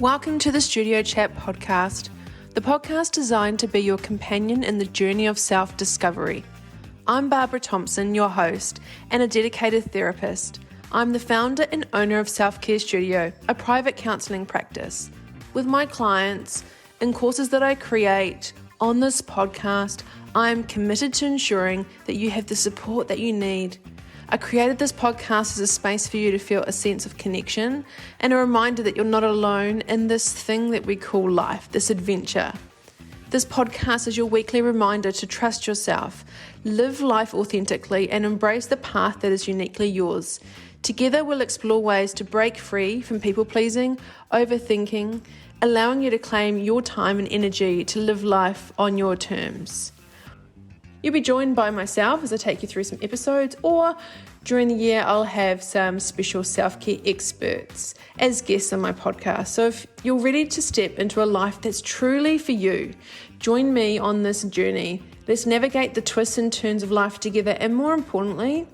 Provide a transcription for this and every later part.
Welcome to the Studio Chat podcast, the podcast designed to be your companion in the journey of self-discovery. I'm Barbara Thompson, your host, and a dedicated therapist. I'm the founder and owner of Self-Care Studio, a private counselling practice. With my clients, in courses that I create, on this podcast, I'm committed to ensuring that you have the support that you need. I created this podcast as a space for you to feel a sense of connection and a reminder that you're not alone in this thing that we call life, this adventure. This podcast is your weekly reminder to trust yourself, live life authentically, and embrace the path that is uniquely yours. Together, we'll explore ways to break free from people-pleasing, overthinking, allowing you to claim your time and energy to live life on your terms. You'll be joined by myself as I take you through some episodes, or during the year I'll have some special self-care experts as guests on my podcast. So if you're ready to step into a life that's truly for you, join me on this journey. Let's navigate the twists and turns of life together, and more importantly,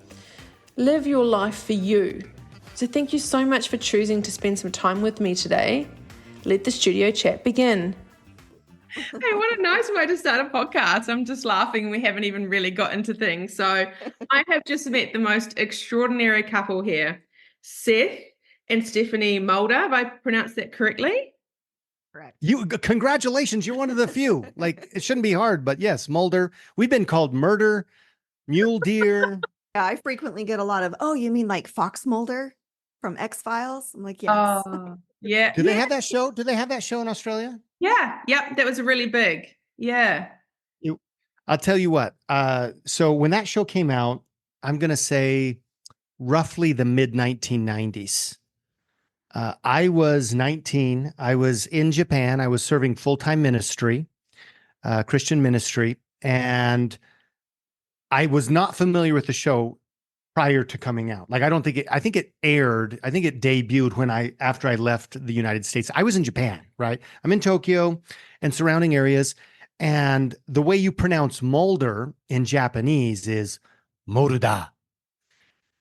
live your life for you. So thank you so much for choosing to spend some time with me today. Let the studio chat begin. Hey, what a nice way to start a podcast. I'm just laughing. We haven't even really got into things. So I have just met the most extraordinary couple here, Seth and Stephanie Mulder. Have I pronounced that correctly? Correct. Congratulations. You're one of the few. Like, it shouldn't be hard, but yes, Mulder. We've been called murder, mule deer. Yeah, I frequently get a lot of, oh, you mean like Fox Mulder from X-Files? I'm like, yes. Yeah. Do they have that show? Do they have that show in Australia? Yeah. Yep. That was really big. Yeah. I'll tell you what. So when that show came out, I'm going to say roughly the mid 1990s. I was 19. I was in Japan. I was serving full-time ministry, Christian ministry, and I was not familiar with the show prior to coming out. Like, I think it aired. I think it debuted after I left the United States. I was in Japan, right? I'm in Tokyo and surrounding areas. And the way you pronounce Mulder in Japanese is Moruda.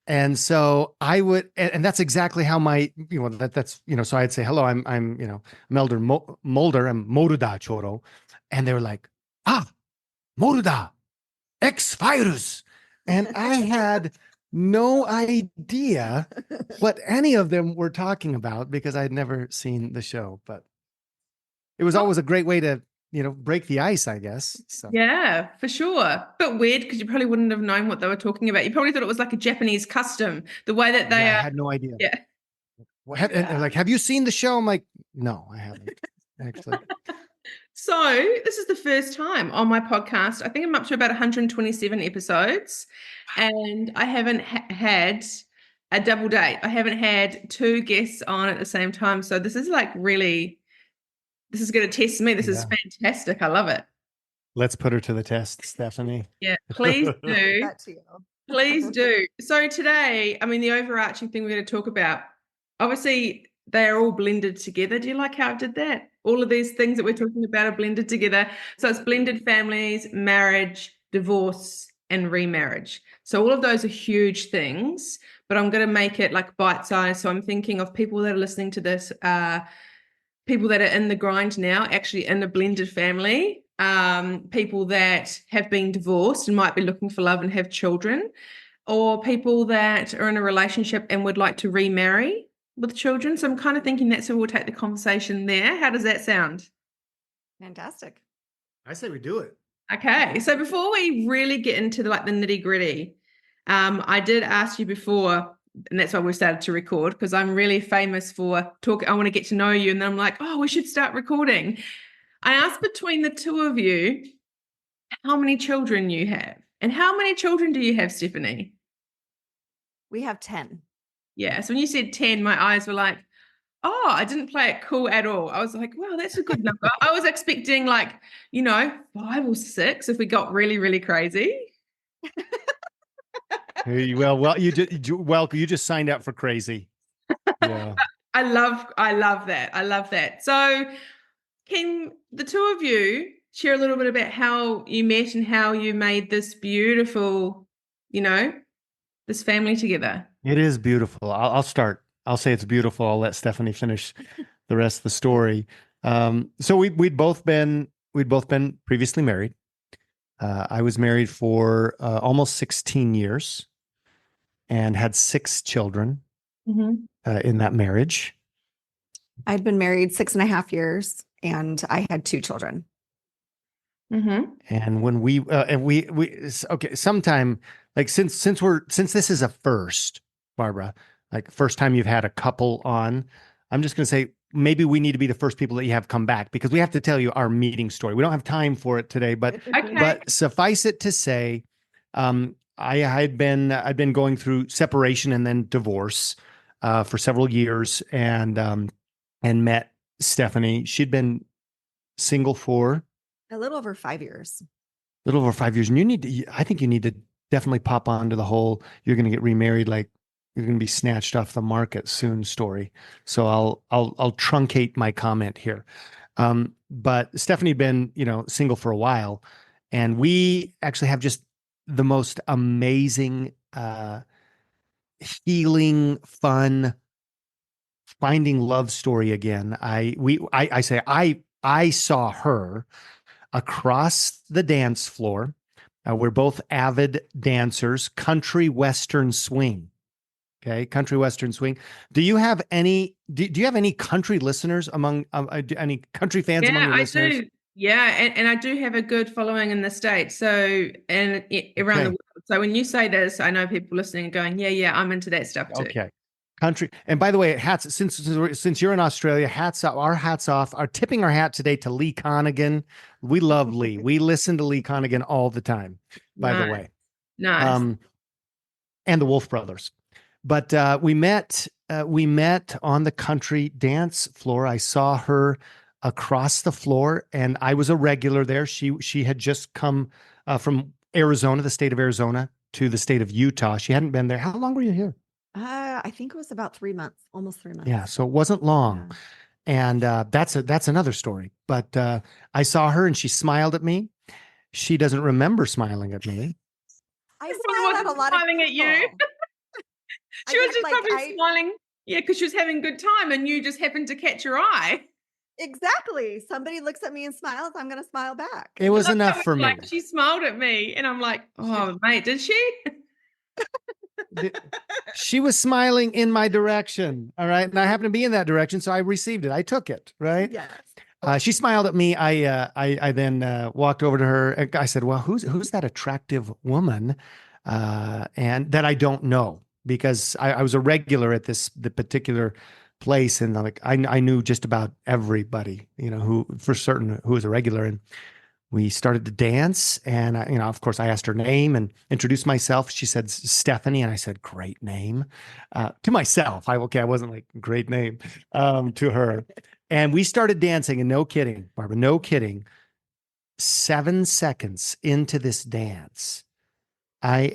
And so I would, and that's exactly how so I'd say, hello, I'm Mulder, I'm Moruda Choro. And they were like, Moruda, X-Files. And I had no idea what any of them were talking about because I'd never seen the show, but it was always a great way to, break the ice, I guess. So. Yeah, for sure. But weird because you probably wouldn't have known what they were talking about. You probably thought it was like a Japanese custom, the way that they I had no idea. Yeah. And they're like, have you seen the show? I'm like, no, I haven't actually. So this is the first time on my podcast. I think I'm up to about 127 episodes, and I haven't had a double date. I haven't had two guests on at the same time. So this is this is going to test me. This is fantastic. I love it. Let's put her to the test, Stephanie. Yeah, please do. Please do. So today, the overarching thing we're going to talk about, obviously, they're all blended together. Do you like how I did that? All of these things that we're talking about are blended together. So it's blended families, marriage, divorce, and remarriage. So all of those are huge things, but I'm going to make it like bite-sized. So I'm thinking of people that are listening to this, people that are in the grind now, actually in a blended family, people that have been divorced and might be looking for love and have children, or people that are in a relationship and would like to remarry with children. So I'm kind of thinking that's where we'll take the conversation there. How does that sound? Fantastic. I say we do it. Okay. So before we really get into the nitty gritty, I did ask you before, and that's why we started to record, because I'm really famous for talking. I want to get to know you. And then I'm like, we should start recording. I asked between the two of you, how many children you have. And how many children do you have, Stephanie? We have 10. Yeah. So when you said 10, my eyes were like, I didn't play it cool at all. I was like, wow, that's a good number. I was expecting 5 or 6 if we got really, really crazy. Well, you just signed up for crazy. Yeah. I love that. I love that. So can the two of you share a little bit about how you met and how you made this beautiful, this family together? It is beautiful. I'll start. I'll say it's beautiful. I'll let Stephanie finish the rest of the story. So we'd both been previously married. I was married for almost 16 years and had 6 children in that marriage. I'd been married 6.5 years and I had 2 children. And when okay, sometime like since this is a first, Barbara, like first time you've had a couple on, I'm just going to say maybe we need to be the first people that you have come back because we have to tell you our meeting story. We don't have time for it today, but but suffice it to say, I'd been going through separation and then divorce for several years, and met Stephanie. She'd been single for A little over 5 years. little over 5 years. And I think you need to definitely pop onto the whole, you're going to get remarried, like you're going to be snatched off the market soon story. So I'll truncate my comment here. But Stephanie had been, single for a while, and we actually have just the most amazing, healing, fun, finding love story again. I saw her across the dance floor. We're both avid dancers, country western swing. Okay, country western swing. Do you have any? Do you have any country listeners among any country fans among your listeners? I do. Yeah, and I do have a good following in the States. So around the world. So when you say this, I know people listening and going, yeah, I'm into that stuff too. Okay. Country. And by the way, since you're in Australia, hats off, are tipping our hat today to Lee Connigan. We love Lee. We listen to Lee Connigan all the time, by the way. Nice. And the Wolf Brothers. But we met on the country dance floor. I saw her across the floor, and I was a regular there. She had just come from Arizona, the state of Arizona, to the state of Utah. She hadn't been there. How long were you here? I think it was about 3 months, almost 3 months. Yeah, so it wasn't long. Yeah. And that's another story. But I saw her and she smiled at me. She doesn't remember smiling at me. I smiled at a lot of people. At you. She was just probably smiling. Yeah, because she was having a good time and you just happened to catch her eye. Exactly. Somebody looks at me and smiles, I'm going to smile back. It was enough for me. Like she smiled at me and I'm like, oh, mate, did she? She was smiling in my direction. All right. And I happened to be in that direction. So I received it. I took it. Right. Yes. She smiled at me. I then walked over to her and I said, well, who's that attractive woman? And that I don't know, because I was a regular at the particular place. And I knew just about everybody, who was a regular. And we started to dance, and of course, I asked her name and introduced myself. She said Stephanie, and I said, "Great name," to myself. I wasn't like great name to her, and we started dancing. And no kidding, Barbara, no kidding. 7 seconds into this dance, I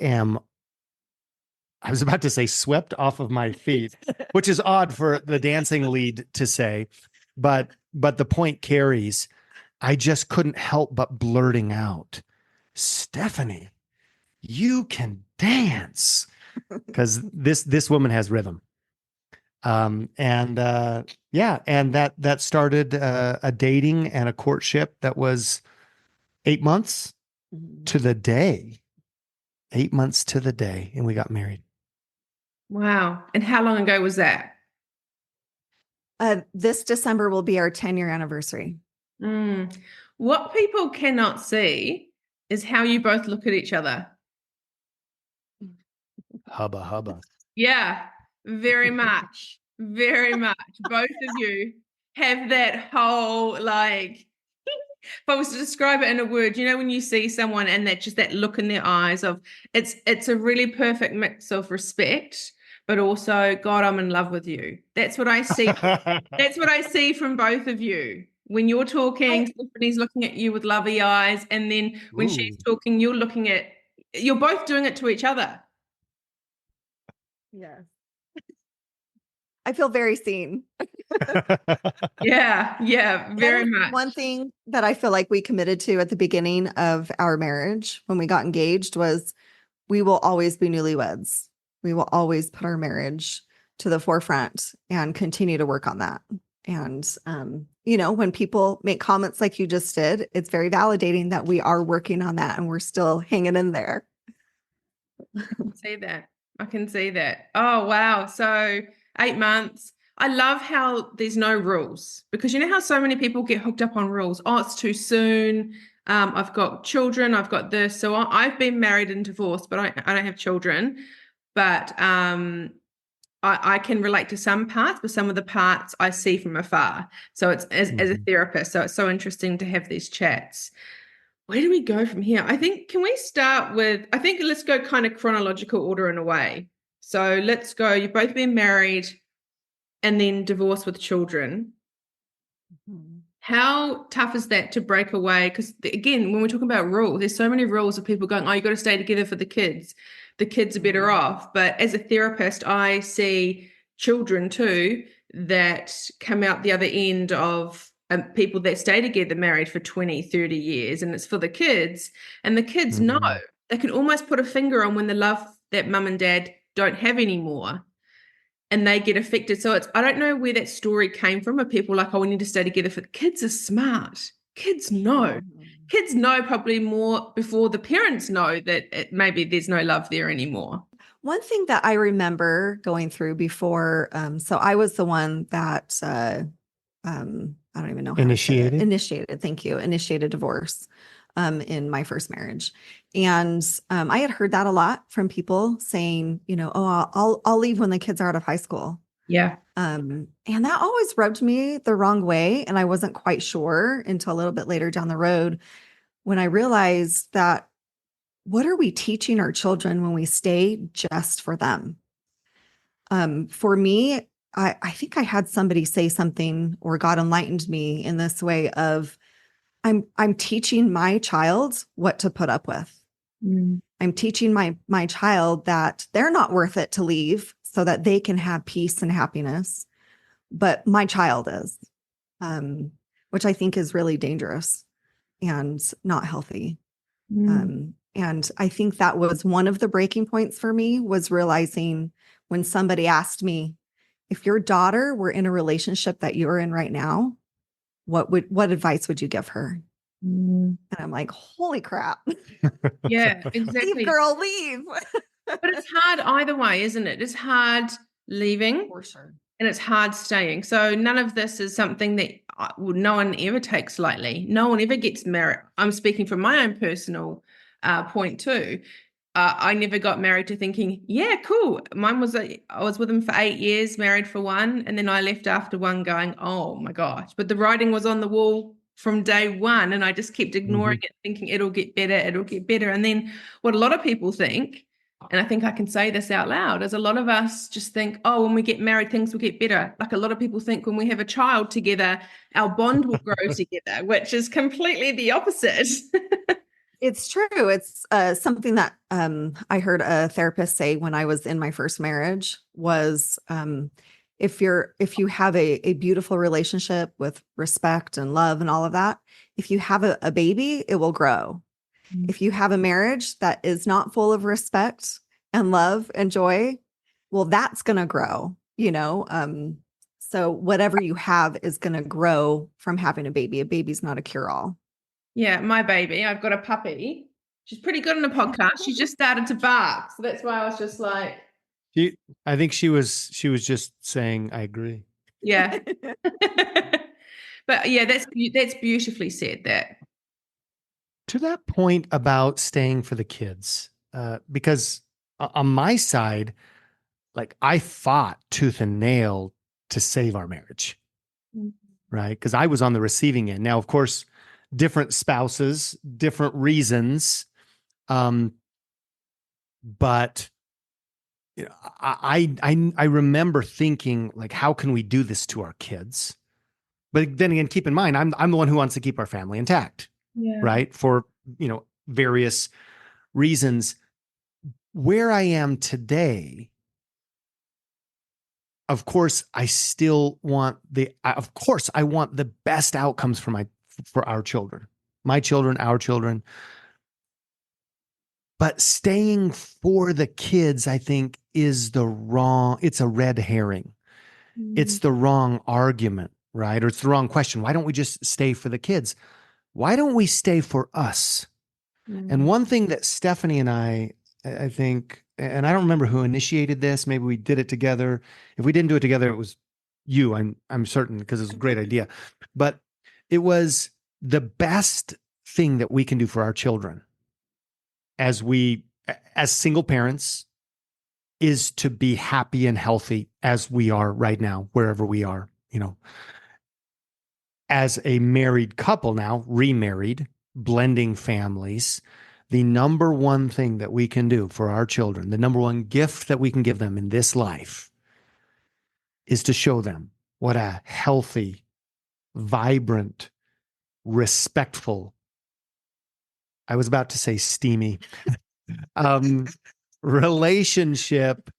was about to say swept off of my feet, which is odd for the dancing lead to say, but the point carries. I just couldn't help but blurting out, Stephanie, you can dance, because this woman has rhythm. And that started a dating and a courtship that was 8 months to the day. 8 months to the day, and we got married. Wow. And how long ago was that? This December will be our 10-year anniversary. What people cannot see is how you both look at each other. Hubba hubba. Yeah, very much. Very much. Both of you have that whole, like, if I was to describe it in a word, when you see someone and that look in their eyes of it's a really perfect mix of respect, but also, God, I'm in love with you. That's what I see. That's what I see from both of you. When you're talking, Stephanie's looking at you with lovey eyes, and then when she's talking, you're both doing it to each other. Yes. I feel very seen. Yeah, very much. One thing that I feel like we committed to at the beginning of our marriage when we got engaged was we will always be newlyweds. We will always put our marriage to the forefront and continue to work on that. And, when people make comments like you just did, it's very validating that we are working on that and we're still hanging in there. See that. I can see that. Oh, wow. So 8 months. I love how there's no rules, because you know how so many people get hooked up on rules. Oh, it's too soon. I've got children. I've got this. So I've been married and divorced, but I don't have children. But I can relate to some parts, but some of the parts I see from afar. So it's as a therapist. So it's so interesting to have these chats. Where do we go from here? Can we start with, let's go kind of chronological order in a way. So let's go, you've both been married and then divorced with children. Mm-hmm. How tough is that to break away? Because again, when we're talking about rules, there's so many rules of people going, oh, you got to stay together for the kids. The kids are better off. But as a therapist, I see children too that come out the other end of people that stay together married for 20, 30 years, and it's for the kids. And the kids know. They can almost put a finger on when the love that mum and dad don't have anymore, and they get affected. So I don't know where that story came from of people like, oh, we need to stay together for the kids are smart. Kids know. Kids know probably more before the parents know that maybe there's no love there anymore. One thing that I remember going through before, so I was the one that I don't even know how initiated. Thank you. Initiated divorce in my first marriage. And I had heard that a lot from people saying, oh, I'll leave when the kids are out of high school. Yeah. And that always rubbed me the wrong way. And I wasn't quite sure until a little bit later down the road when I realized that what are we teaching our children when we stay just for them? For me, I think I had somebody say something, or God enlightened me in this way of, I'm teaching my child what to put up with. I'm teaching my child that they're not worth it to leave so that they can have peace and happiness, but my child is, which I think is really dangerous and not healthy. And I think that was one of the breaking points for me, was realizing when somebody asked me, if your daughter were in a relationship that you're in right now, what advice would you give her? And I'm like, holy crap. Yeah, exactly. Leave, girl, leave. But it's hard either way, isn't it? It's hard leaving. For sure. And it's hard staying. So none of this is something that no one ever takes lightly. No one ever gets married. I'm speaking from my own personal point too. I never got married to thinking, yeah, cool. Mine was, I was with him for 8 years, married for 1. And then I left after 1 going, oh my gosh. But the writing was on the wall from day 1. And I just kept ignoring it, thinking it'll get better. It'll get better. And then what a lot of people think, and I think I can say this out loud, is a lot of us just think, oh, when we get married, things will get better. Like a lot of people think when we have a child together, our bond will grow together, which is completely the opposite. It's true. It's something that I heard a therapist say when I was in my first marriage was, if you have a beautiful relationship with respect and love and all of that, if you have a baby, it will grow. If you have a marriage that is not full of respect and love and joy, well, that's going to grow, so whatever you have is going to grow from having a baby. A baby's not a cure-all. Yeah, my baby, I've got a puppy. She's pretty good on a podcast. She just started to bark. So that's why I was just like. I think she was just saying, I agree. Yeah. But yeah, that's beautifully said, that. To that point about staying for the kids, because on my side, like I fought tooth and nail to save our marriage, right? Because I was on the receiving end. Now, of course, different spouses, different reasons, but I remember thinking, like, how can we do this to our kids? But then again, keep in mind, I'm the one who wants to keep our family intact. Yeah. Right. For, various reasons. Where I am today, of course, I want the best outcomes for our children, my children, our children. But staying for the kids, I think, it's a red herring. It's the wrong argument. right? Or it's the wrong question. Why don't we just stay for the kids? Why don't we stay for us? And one thing that Stephanie and I think, and I don't remember who initiated this. Maybe we did it together. If we didn't do it together, it was you. I'm certain, because it's a great idea. But it was the best thing that we can do for our children as single parents is to be happy and healthy as we are right now, wherever we are, as a married couple now, remarried, blending families. The number one thing that we can do for our children, the number one gift that we can give them in this life, is to show them what a healthy, vibrant, respectful, I was about to say steamy, relationship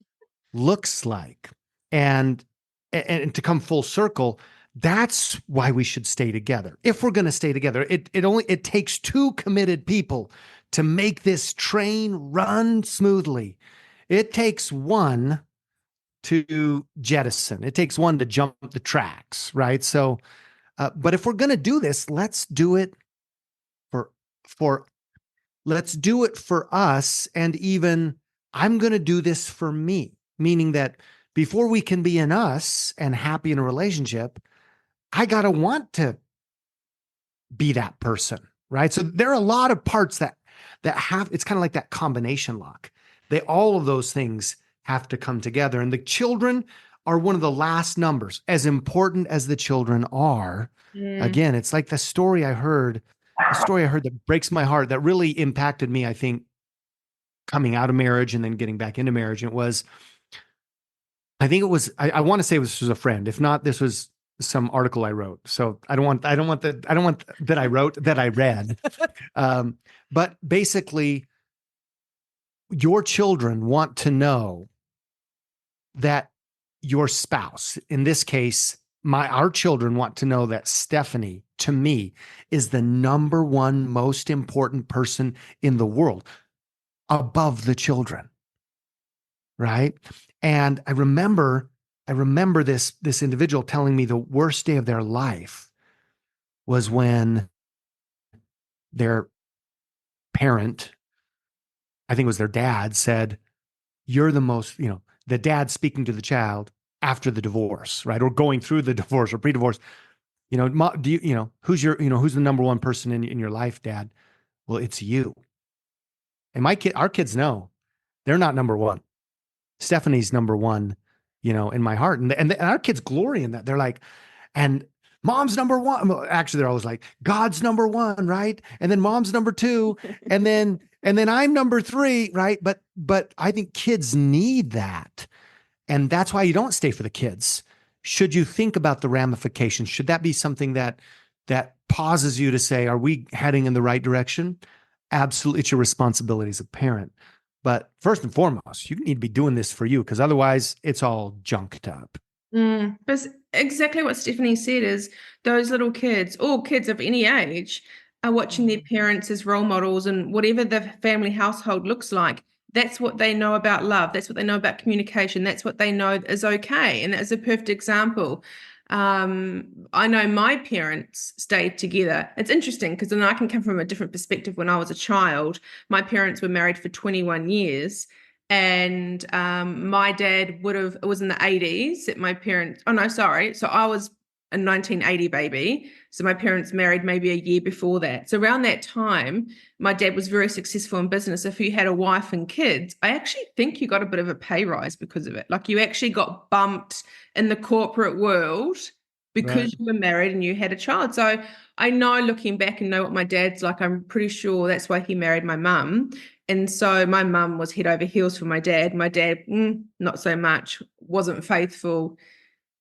looks like. And to come full circle, that's why we should stay together. If we're going to stay together, it takes two committed people to make this train run smoothly. It takes one to jettison. It takes one to jump the tracks, right? So, but if we're going to do this, let's do it let's do it for us. And even I'm going to do this for me, meaning that before we can be in us and happy in a relationship, I got to want to be that person, right? So there are a lot of parts that have, it's kind of like that combination lock. All of those things have to come together. And the children are one of the last numbers, as important as the children are. Again, it's like the story I heard that breaks my heart, that really impacted me, I think, coming out of marriage and then getting back into marriage. And I want to say this was a friend. If not, this was some article I wrote. So I don't want that I read. But basically, your children want to know that your spouse, in this case, our children want to know that Stephanie, to me, is the number one most important person in the world above the children. Right. And I remember this individual telling me the worst day of their life was when their parent, I think it was their dad, said, "You're the most," the dad speaking to the child after the divorce, right? Or going through the divorce or pre-divorce. Who's the number one person in your life, Dad? Well, it's you. And our kids know they're not number one. Stephanie's number one, in my heart. And our kids glory in that. They're like, and mom's number one. Well, actually, they're always like, God's number one, right? And then mom's number two. and then I'm number three, right? But I think kids need that. And that's why you don't stay for the kids. Should you think about the ramifications? Should that be something that pauses you to say, are we heading in the right direction? Absolutely. It's your responsibility as a parent. But first and foremost, you need to be doing this for you, because otherwise it's all junked up. But exactly what Stephanie said is those little kids, or kids of any age, are watching their parents as role models, and whatever the family household looks like, that's what they know about love. That's what they know about communication. That's what they know is okay. And that's a perfect example. I know my parents stayed together. It's interesting because then I can come from a different perspective. When I was a child, my parents were married for 21 years. And my dad it was in the 80s that my parents, so I was a 1980 baby. So my parents married maybe a year before that. So around that time, my dad was very successful in business. If you had a wife and kids, I actually think you got a bit of a pay rise because of it. Like, you actually got bumped in the corporate world because you were married and you had a child. So I know, looking back and know what my dad's like, I'm pretty sure that's why he married my mum. And so my mum was head over heels for my dad. My dad, not so much, wasn't faithful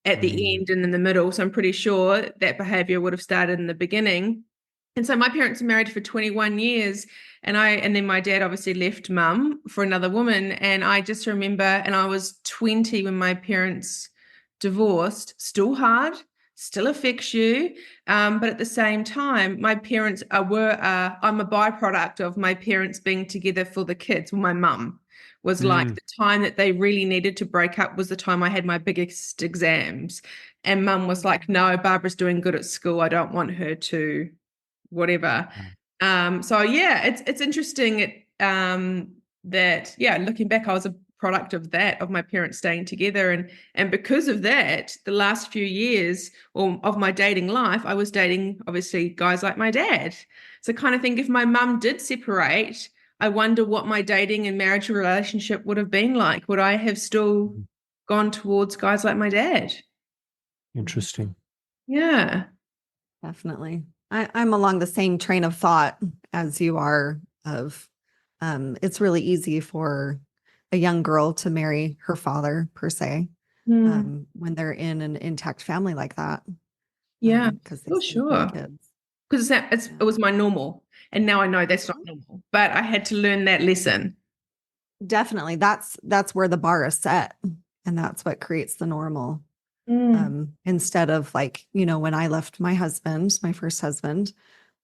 at the end and in the middle. So I'm pretty sure that behavior would have started in the beginning. And so my parents were married for 21 years. And then my dad obviously left mum for another woman. And I just remember, and I was 20 when my parents divorced. Still hard, still affects you. But at the same time, my parents I'm a byproduct of my parents being together for the kids. Well, my mum was like the time that they really needed to break up was the time I had my biggest exams. And mum was like, no, Barbara's doing good at school. I don't want her to whatever. So yeah, it's interesting that, yeah, looking back, I was a product of that, of my parents staying together. And because of that, the last few years of my dating life, I was dating, obviously, guys like my dad. So kind of think if my mum did separate, I wonder what my dating and marriage relationship would have been like. Would I have still gone towards guys like my dad? Interesting. Yeah. Definitely. I'm along the same train of thought as you are of it's really easy for a young girl to marry her father per se when they're in an intact family like that. Yeah, because they for see it for the sure. kids. Because it was my normal. And now I know that's not normal. But I had to learn that lesson. Definitely. That's where the bar is set. And that's what creates the normal. Instead of like, when I left my husband, my first husband,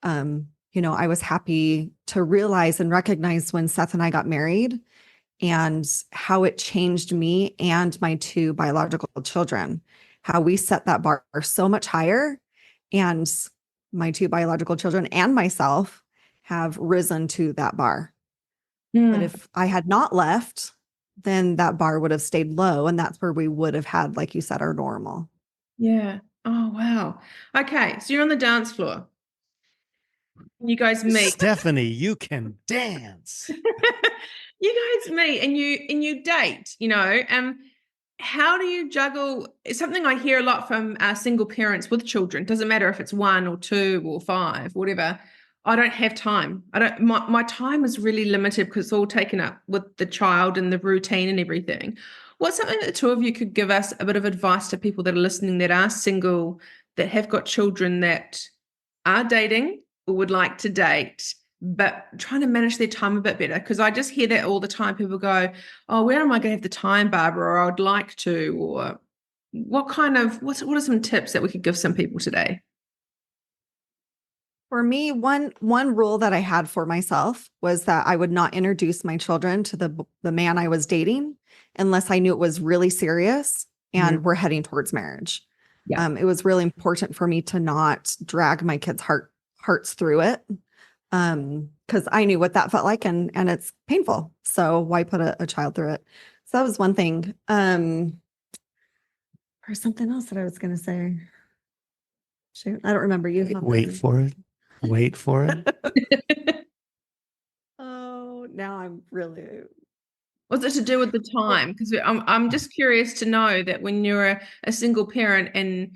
I was happy to realize and recognize when Seth and I got married and how it changed me and my two biological children, how we set that bar so much higher. And my two biological children and myself have risen to that bar. But if I had not left, then that bar would have stayed low. And that's where we would have had, like you said, our normal. Yeah. Oh, wow. Okay. So you're on the dance floor. You guys meet. Stephanie, you can dance. You guys meet and you date, how do you juggle? It's something I hear a lot from single parents with children. Doesn't matter if it's 1 or 2 or 5, whatever. I don't have time. My time is really limited because it's all taken up with the child and the routine and everything. What's something that the two of you could give us a bit of advice to people that are listening that are single, that have got children that are dating or would like to date, but trying to manage their time a bit better? Because I just hear that all the time. People go, oh, where am I going to have the time, Barbara? Or I'd like to. Or what are some tips that we could give some people today? For me, one rule that I had for myself was that I would not introduce my children to the man I was dating unless I knew it was really serious and we're heading towards marriage. Yeah. It was really important for me to not drag my kids' hearts through it. Because I knew what that felt like and it's painful. So why put a child through it? So that was one thing. Or something else that I was going to say. Shoot, I don't remember. You Wait for it. Wait for it. Oh, now I'm really. What's it to do with the time? Because I'm just curious to know that when you're a single parent and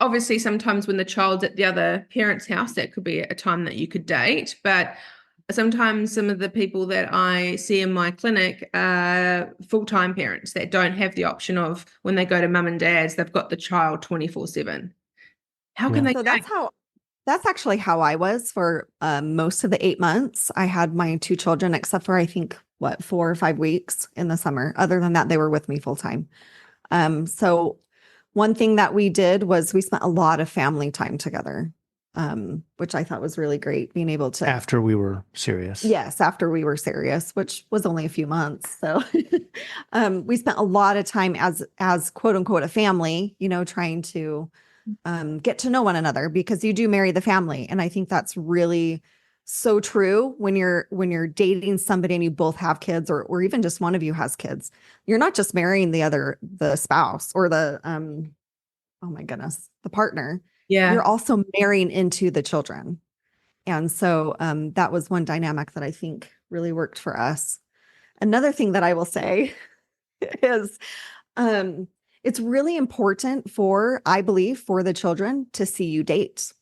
obviously sometimes when the child's at the other parent's house, that could be a time that you could date. But sometimes some of the people that I see in my clinic are full-time parents that don't have the option of when they go to mum and dad's, they've got the child 24/7. How can they? So that's actually how I was for most of the 8 months. I had my two children, except for I think 4 or 5 weeks in the summer. Other than that, they were with me full time. So one thing that we did was we spent a lot of family time together, which I thought was really great, being able to. After we were serious. Yes, after we were serious, which was only a few months. So we spent a lot of time as quote unquote a family, trying to get to know one another, because you do marry the family. And I think that's really so true when you're dating somebody and you both have kids, or even just one of you has kids. You're not just marrying the spouse or the oh my goodness, the partner. Yeah. You're also marrying into the children. And so that was one dynamic that I think really worked for us. Another thing that I will say is it's really important I believe, for the children to see you date.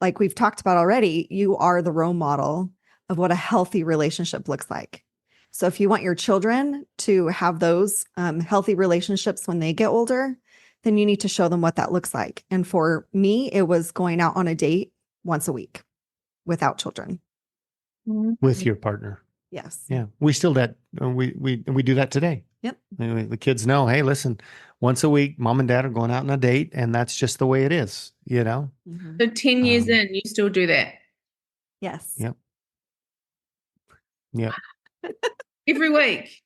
Like we've talked about already, you are the role model of what a healthy relationship looks like. So if you want your children to have those healthy relationships when they get older, then you need to show them what that looks like. And for me, it was going out on a date once a week without children. With your partner. Yes. Yeah. We still we do that today. Yep. Anyway, the kids know, hey, listen, once a week, mom and dad are going out on a date, and that's just the way it is, Mm-hmm. So 10 years in, you still do that? Yes. Yep. Yep. Every week.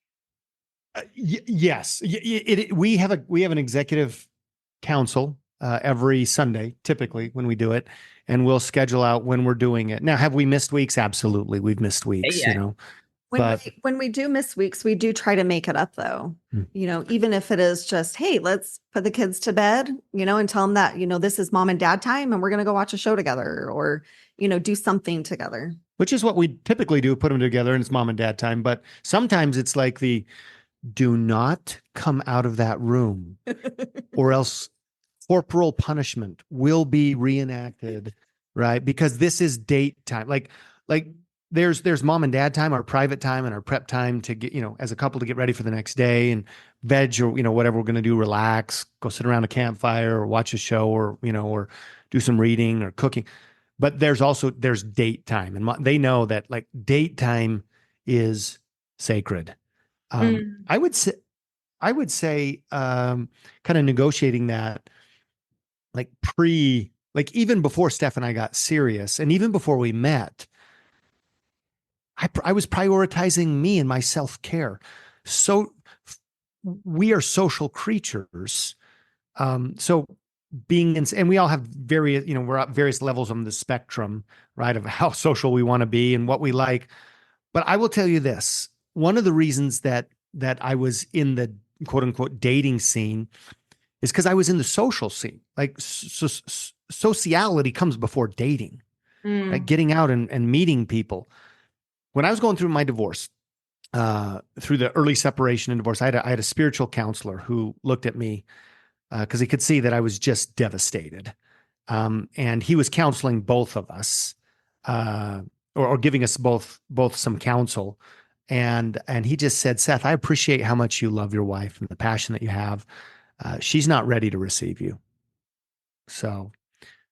Yes. We have an executive council every Sunday, typically when we do it, and we'll schedule out when we're doing it. Now, have we missed weeks? Absolutely. We've missed weeks, Yeah. but When we do miss weeks, we do try to make it up though. Even if it is just, hey, let's put the kids to bed, and tell them that, this is mom and dad time and we're going to go watch a show together or, do something together. which is what we typically do, put them together and it's mom and dad time. But sometimes it's like do not come out of that room or else corporal punishment will be reenacted, right? Because this is date time. Like there's mom and dad time, our private time and our prep time to get, as a couple to get ready for the next day and veg or, whatever we're going to do, relax, go sit around a campfire or watch a show or, or do some reading or cooking. But there's date time. And they know that like date time is sacred. I would say, kind of negotiating that like even before Steph and I got serious and even before we met, I was prioritizing me and my self-care. So we are social creatures. So being in, and we all have various, we're at various levels on the spectrum, right? Of how social we want to be and what we like. But I will tell you this, one of the reasons that I was in the quote unquote dating scene is because I was in the social scene. Like sociality comes before dating, right? Getting out and meeting people. When I was going through my divorce, through the early separation and divorce, I had a spiritual counselor who looked at me because he could see that I was just devastated. And he was counseling both of us, or giving us both some counsel. And he just said, Seth, I appreciate how much you love your wife and the passion that you have. She's not ready to receive you. So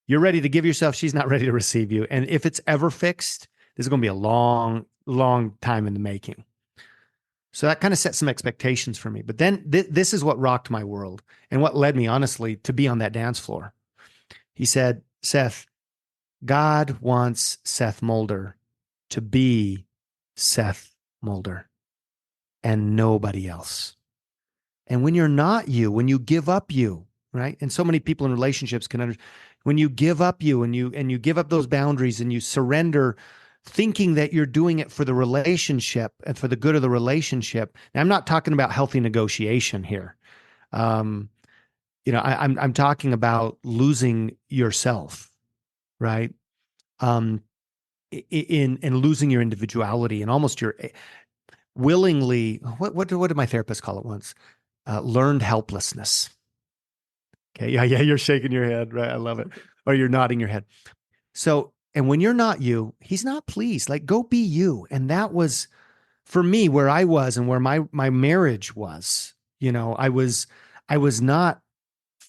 you're ready to give yourself. She's not ready to receive you. And if it's ever fixed, this is going to be a long, long time in the making. So that kind of set some expectations for me. But then this is what rocked my world and what led me, honestly, to be on that dance floor. He said, Seth, God wants Seth Mulder to be Seth Mulder and nobody else. And when you're not you, when you give up you, right? And so many people in relationships can understand when you give up you and you give up those boundaries and you surrender, thinking that you're doing it for the relationship and for the good of the relationship. Now, I'm not talking about healthy negotiation here. I'm talking about losing yourself, right? In losing your individuality and almost your willingly. What did my therapist call it once? Learned helplessness. Okay, yeah, you're shaking your head, right? I love it. Or you're nodding your head. So, and when you're not you, he's not pleased. Like, go be you. And that was, for me, where I was and where my marriage was. I was not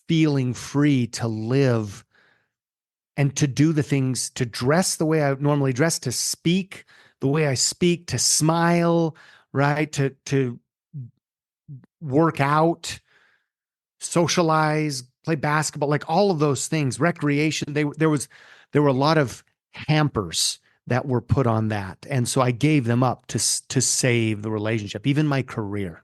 feeling free to live and to do the things, to dress the way I normally dress, to speak the way I speak, to smile, right? To work out, socialize, play basketball, like all of those things, recreation. There were a lot of hampers that were put on that. And so I gave them up to save the relationship, even my career.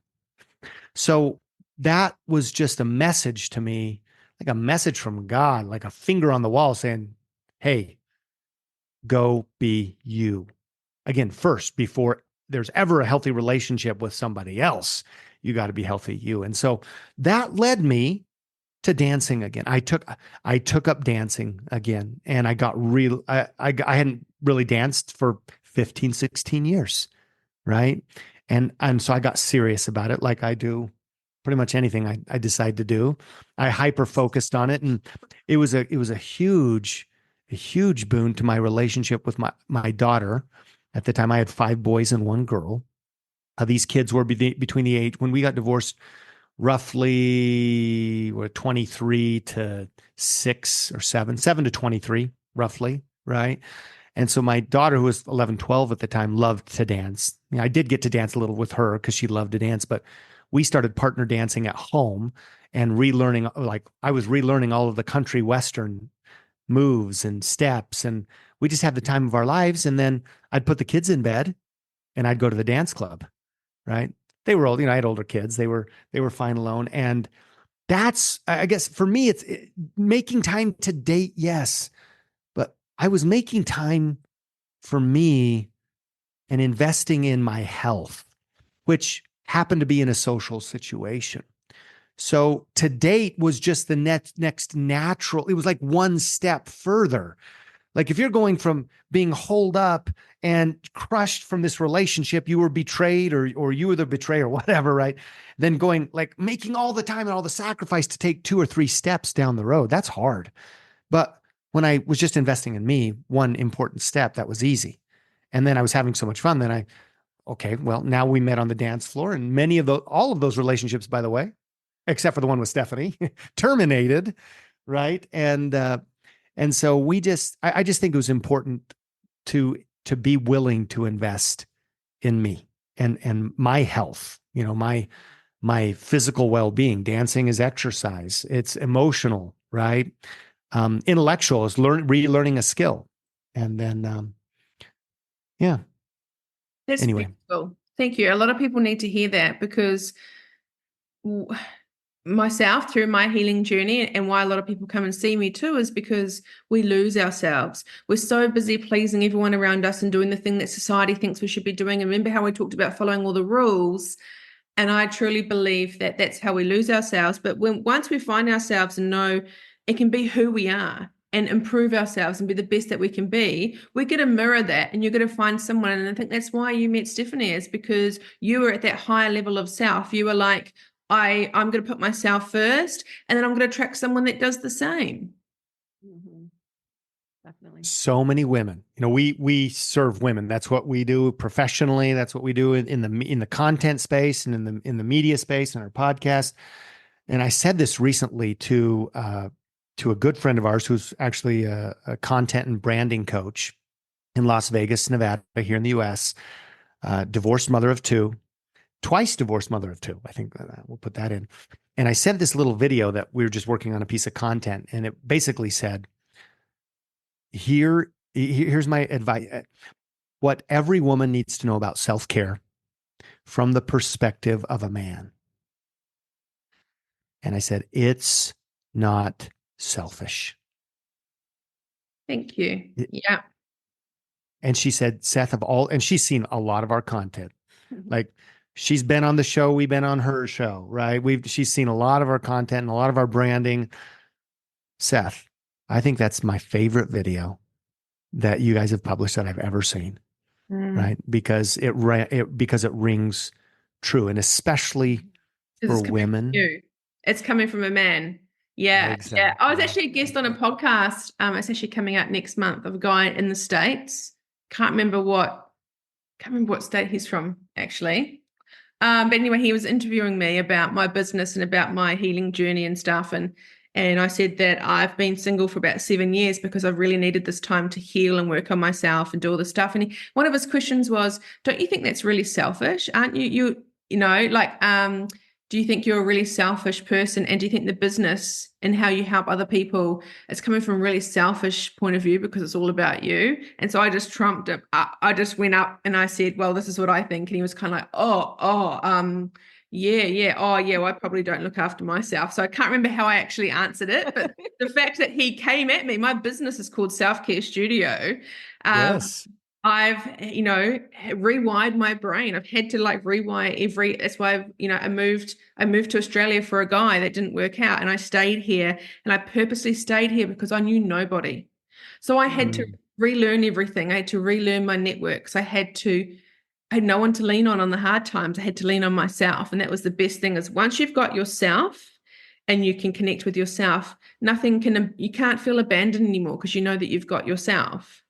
So that was just a message to me, like a message from God, like a finger on the wall saying, hey, go be you. Again, first, before there's ever a healthy relationship with somebody else, you got to be healthy you. And so that led me to dancing again. I took up dancing again, and I got real. I hadn't really danced for 15, 16 years, right? And so I got serious about it, like I do pretty much anything I decide to do. I hyper focused on it, and it was a huge boon to my relationship with my daughter. At the time, I had 5 boys and 1 girl. These kids were between the age when we got divorced, roughly 23 to 6 or 7 to 23, roughly, right? And so my daughter, who was 11, 12 at the time, loved to dance. I did get to dance a little with her because she loved to dance, but we started partner dancing at home and relearning, like I was relearning all of the country Western moves and steps. And we just had the time of our lives. And then I'd put the kids in bed and I'd go to the dance club. right? They were old, I had older kids. They were fine alone. And that's, I guess for me, it's making time to date. Yes. But I was making time for me and investing in my health, which happened to be in a social situation. So to date was just the next natural. It was like one step further. Like if you're going from being holed up and crushed from this relationship, you were betrayed or you were the betrayer, whatever, right? Then going like making all the time and all the sacrifice to take 2 or 3 steps down the road. That's hard. But when I was just investing in me, one important step, that was easy. And then I was having so much fun. Then okay, well, now we met on the dance floor, and all of those relationships, by the way, except for the one with Stephanie, terminated, right? And so I just think it was important to be willing to invest in me and my health, my physical well-being. Dancing is exercise. It's emotional, right? Intellectual is relearning a skill. And then, yeah. That's Anyway. beautiful. Thank you. A lot of people need to hear that because myself, through my healing journey, and why a lot of people come and see me too, is because we lose ourselves. We're so busy pleasing everyone around us and doing the thing that society thinks we should be doing. And remember how we talked about following all the rules? And I truly believe that that's how we lose ourselves. But once we find ourselves and know it can be who we are and improve ourselves and be the best that we can be, we're going to mirror that, and you're going to find someone. And I think that's why you met Stephanie, is because you were at that higher level of self. You were like, I'm going to put myself first, and then I'm going to attract someone that does the same. Mm-hmm. Definitely. So many women, we serve women. That's what we do professionally. That's what we do in the content space and in the media space and our podcast. And I said this recently to a good friend of ours who's actually a content and branding coach in Las Vegas, Nevada, here in the U.S., divorced mother of 2, twice divorced mother of 2. I think we'll put that in. And I sent this little video that we were just working on a piece of content, and it basically said, here's my advice. What every woman needs to know about self-care from the perspective of a man. And I said, it's not selfish. Thank you. Yeah. And she said, Seth, and she's seen a lot of our content. Like she's been on the show. We've been on her show, right? She's seen a lot of our content and a lot of our branding. Seth, I think that's my favorite video that you guys have published that I've ever seen, right? Because it rings true, and especially for women. It's coming from a man. Yeah. Exactly. Yeah. I was actually a guest on a podcast. It's actually coming out next month, of a guy in the States. Can't remember what state he's from, actually. But anyway, he was interviewing me about my business and about my healing journey and stuff. And I said that I've been single for about 7 years because I've really needed this time to heal and work on myself and do all this stuff. And one of his questions was, don't you think that's really selfish? Aren't you, do you think you're a really selfish person? And do you think the business and how you help other people is coming from a really selfish point of view because it's all about you? And so I just trumped it. I just went up and I said, well, this is what I think. And he was kind of like, yeah. Oh, yeah. Well, I probably don't look after myself. So I can't remember how I actually answered it. But the fact that he came at me, my business is called Self Care Studio. Yes. I've, rewired my brain. I've had to rewire that's why I moved to Australia for a guy that didn't work out. And I stayed here, and I purposely stayed here because I knew nobody. So I had to relearn everything. I had to relearn my networks. I had no one to lean on the hard times. I had to lean on myself. And that was the best thing, is once you've got yourself and you can connect with yourself, you can't feel abandoned anymore because you know that you've got yourself.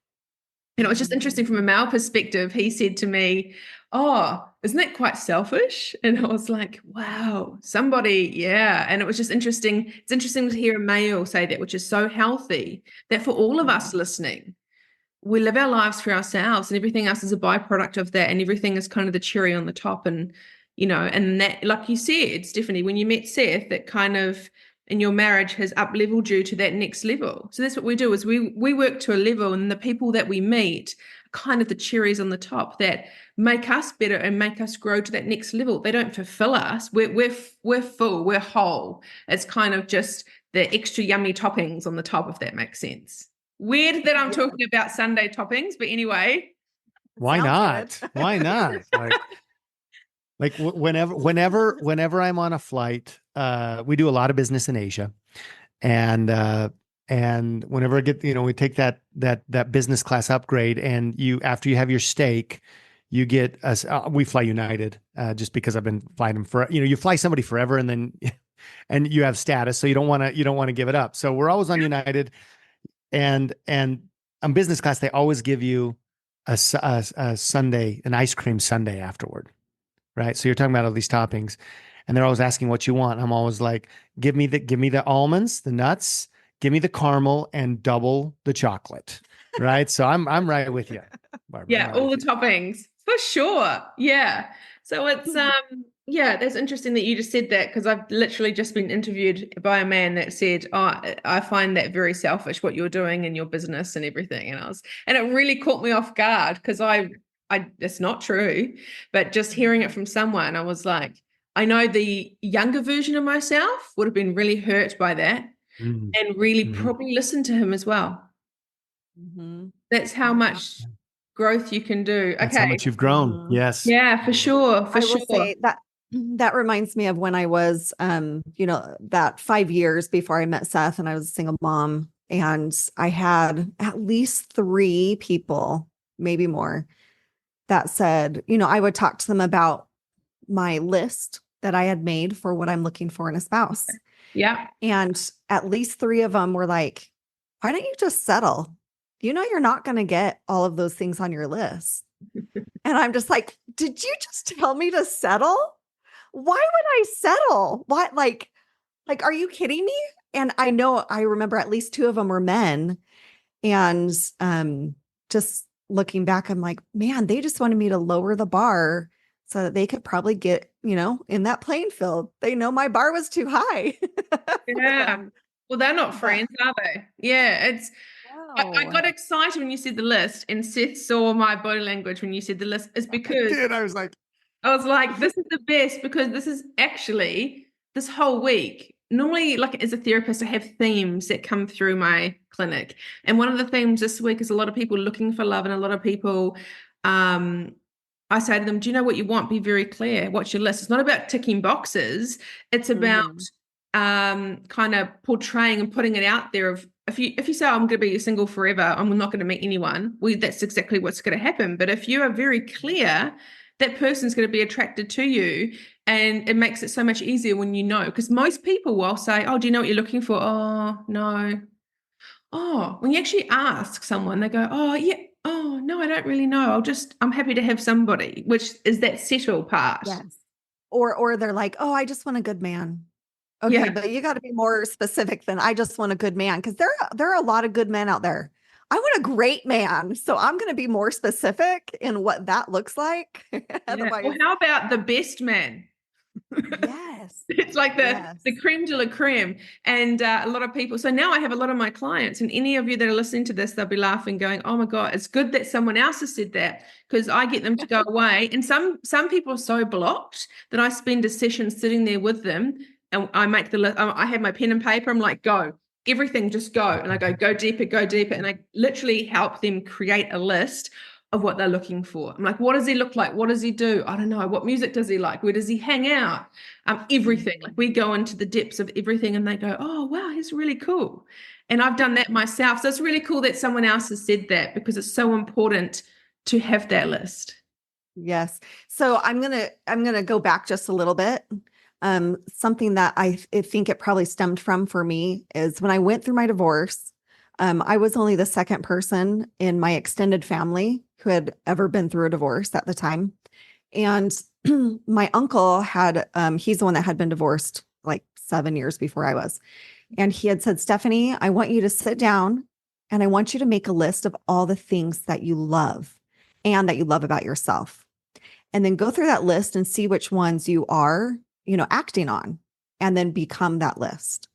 And it was just interesting from a male perspective. He said to me, oh, isn't that quite selfish? And I was like, wow, somebody, yeah. And it was just interesting. It's interesting to hear a male say that, which is so healthy, that for all of us listening, we live our lives for ourselves, and everything else is a byproduct of that. And everything is kind of the cherry on the top. And, and that, like you said, Stephanie, when you met Seth, that kind of, in your marriage has up-leveled you to that next level. So that's what we do, is we work to a level, and the people that we meet kind of the cherries on the top that make us better and make us grow to that next level. They don't fulfill us. We're full, we're whole. It's kind of just the extra yummy toppings on the top, if that makes sense. Weird that I'm talking about Sunday toppings, but anyway. Why not? Why not? Like whenever I'm on a flight, we do a lot of business in Asia, and whenever I get, we take that business class upgrade, and after you have your steak, you get us. We fly United, just because I've been flying them for, you fly somebody forever, and then and you have status, so you don't want to give it up. So we're always on United, and on business class they always give you a sundae, an ice cream sundae afterward. Right. So you're talking about all these toppings, and they're always asking what you want. I'm always like, give me the almonds, the nuts, give me the caramel, and double the chocolate. Right. So I'm right with you, Barbara. Yeah, all the toppings for sure. Yeah. So it's that's interesting that you just said that, because I've literally just been interviewed by a man that said, "Oh, I find that very selfish what you're doing in your business and everything." And it really caught me off guard, because I it's not true, but just hearing it from someone, I was like, I know the younger version of myself would have been really hurt by that, and really probably listened to him as well. That's how much growth you can do. That's how much you've grown. Yes. Yeah, for sure. I will say that reminds me of when I was, that 5 years before I met Seth, and I was a single mom, and I had at least 3 people, maybe more, that said, I would talk to them about my list that I had made for what I'm looking for in a spouse. Yeah. And at least 3 of them were like, why don't you just settle? You're not going to get all of those things on your list. And I'm just like, did you just tell me to settle? Why would I settle? What? Like, are you kidding me? And I remember at least 2 of them were men. And just looking back, I'm like, man, they just wanted me to lower the bar so that they could probably get, in that playing field. They know my bar was too high. Yeah. Well, they're not friends, are they? Yeah. I got excited when you said the list, and Seth saw my body language when you said the list. It's because I was like, this is the best, because this is actually this whole week. Normally, like as a therapist, I have themes that come through my clinic. And one of the themes this week is a lot of people looking for love, and a lot of people, I say to them, do you know what you want? Be very clear. What's your list? It's not about ticking boxes. It's about kind of portraying and putting it out there of, if you say, I'm going to be single forever, I'm not going to meet anyone, that's exactly what's going to happen. But if you are very clear, that person's going to be attracted to you, and it makes it so much easier when because most people will say, oh, do you know what you're looking for? Oh, no. Oh, when you actually ask someone, they go, oh, yeah. Oh, no, I don't really know. I'm happy to have somebody, which is that settle part. Yes. Or they're like, oh, I just want a good man. Okay, but you got to be more specific than I just want a good man, because there are a lot of good men out there. I want a great man, so I'm going to be more specific in what that looks like. Otherwise, well, how about the best man? Yes, it's like the creme de la creme, and a lot of people. So now I have a lot of my clients, and any of you that are listening to this, they'll be laughing, going, "Oh my God, it's good that someone else has said that," because I get them to go away. And some people are so blocked that I spend a session sitting there with them. And I make the list. I have my pen and paper. I'm like, go, everything, just go. And I go deeper. And I literally help them create a list of what they're looking for. I'm like, what does he look like? What does he do? I don't know. What music does he like? Where does he hang out? Everything. Like, we go into the depths of everything, and they go, oh, wow, he's really cool. And I've done that myself. So it's really cool that someone else has said that, because it's so important to have that list. Yes. So I'm going to go back just a little bit. Something that I think it probably stemmed from for me is when I went through my divorce, I was only the second person in my extended family who had ever been through a divorce at the time. And my uncle he's the one that had been divorced like 7 years before I was. And he had said, Stephanie, I want you to sit down, and I want you to make a list of all the things that you love and that you love about yourself. And then go through that list and see which ones you are acting on, and then become that list.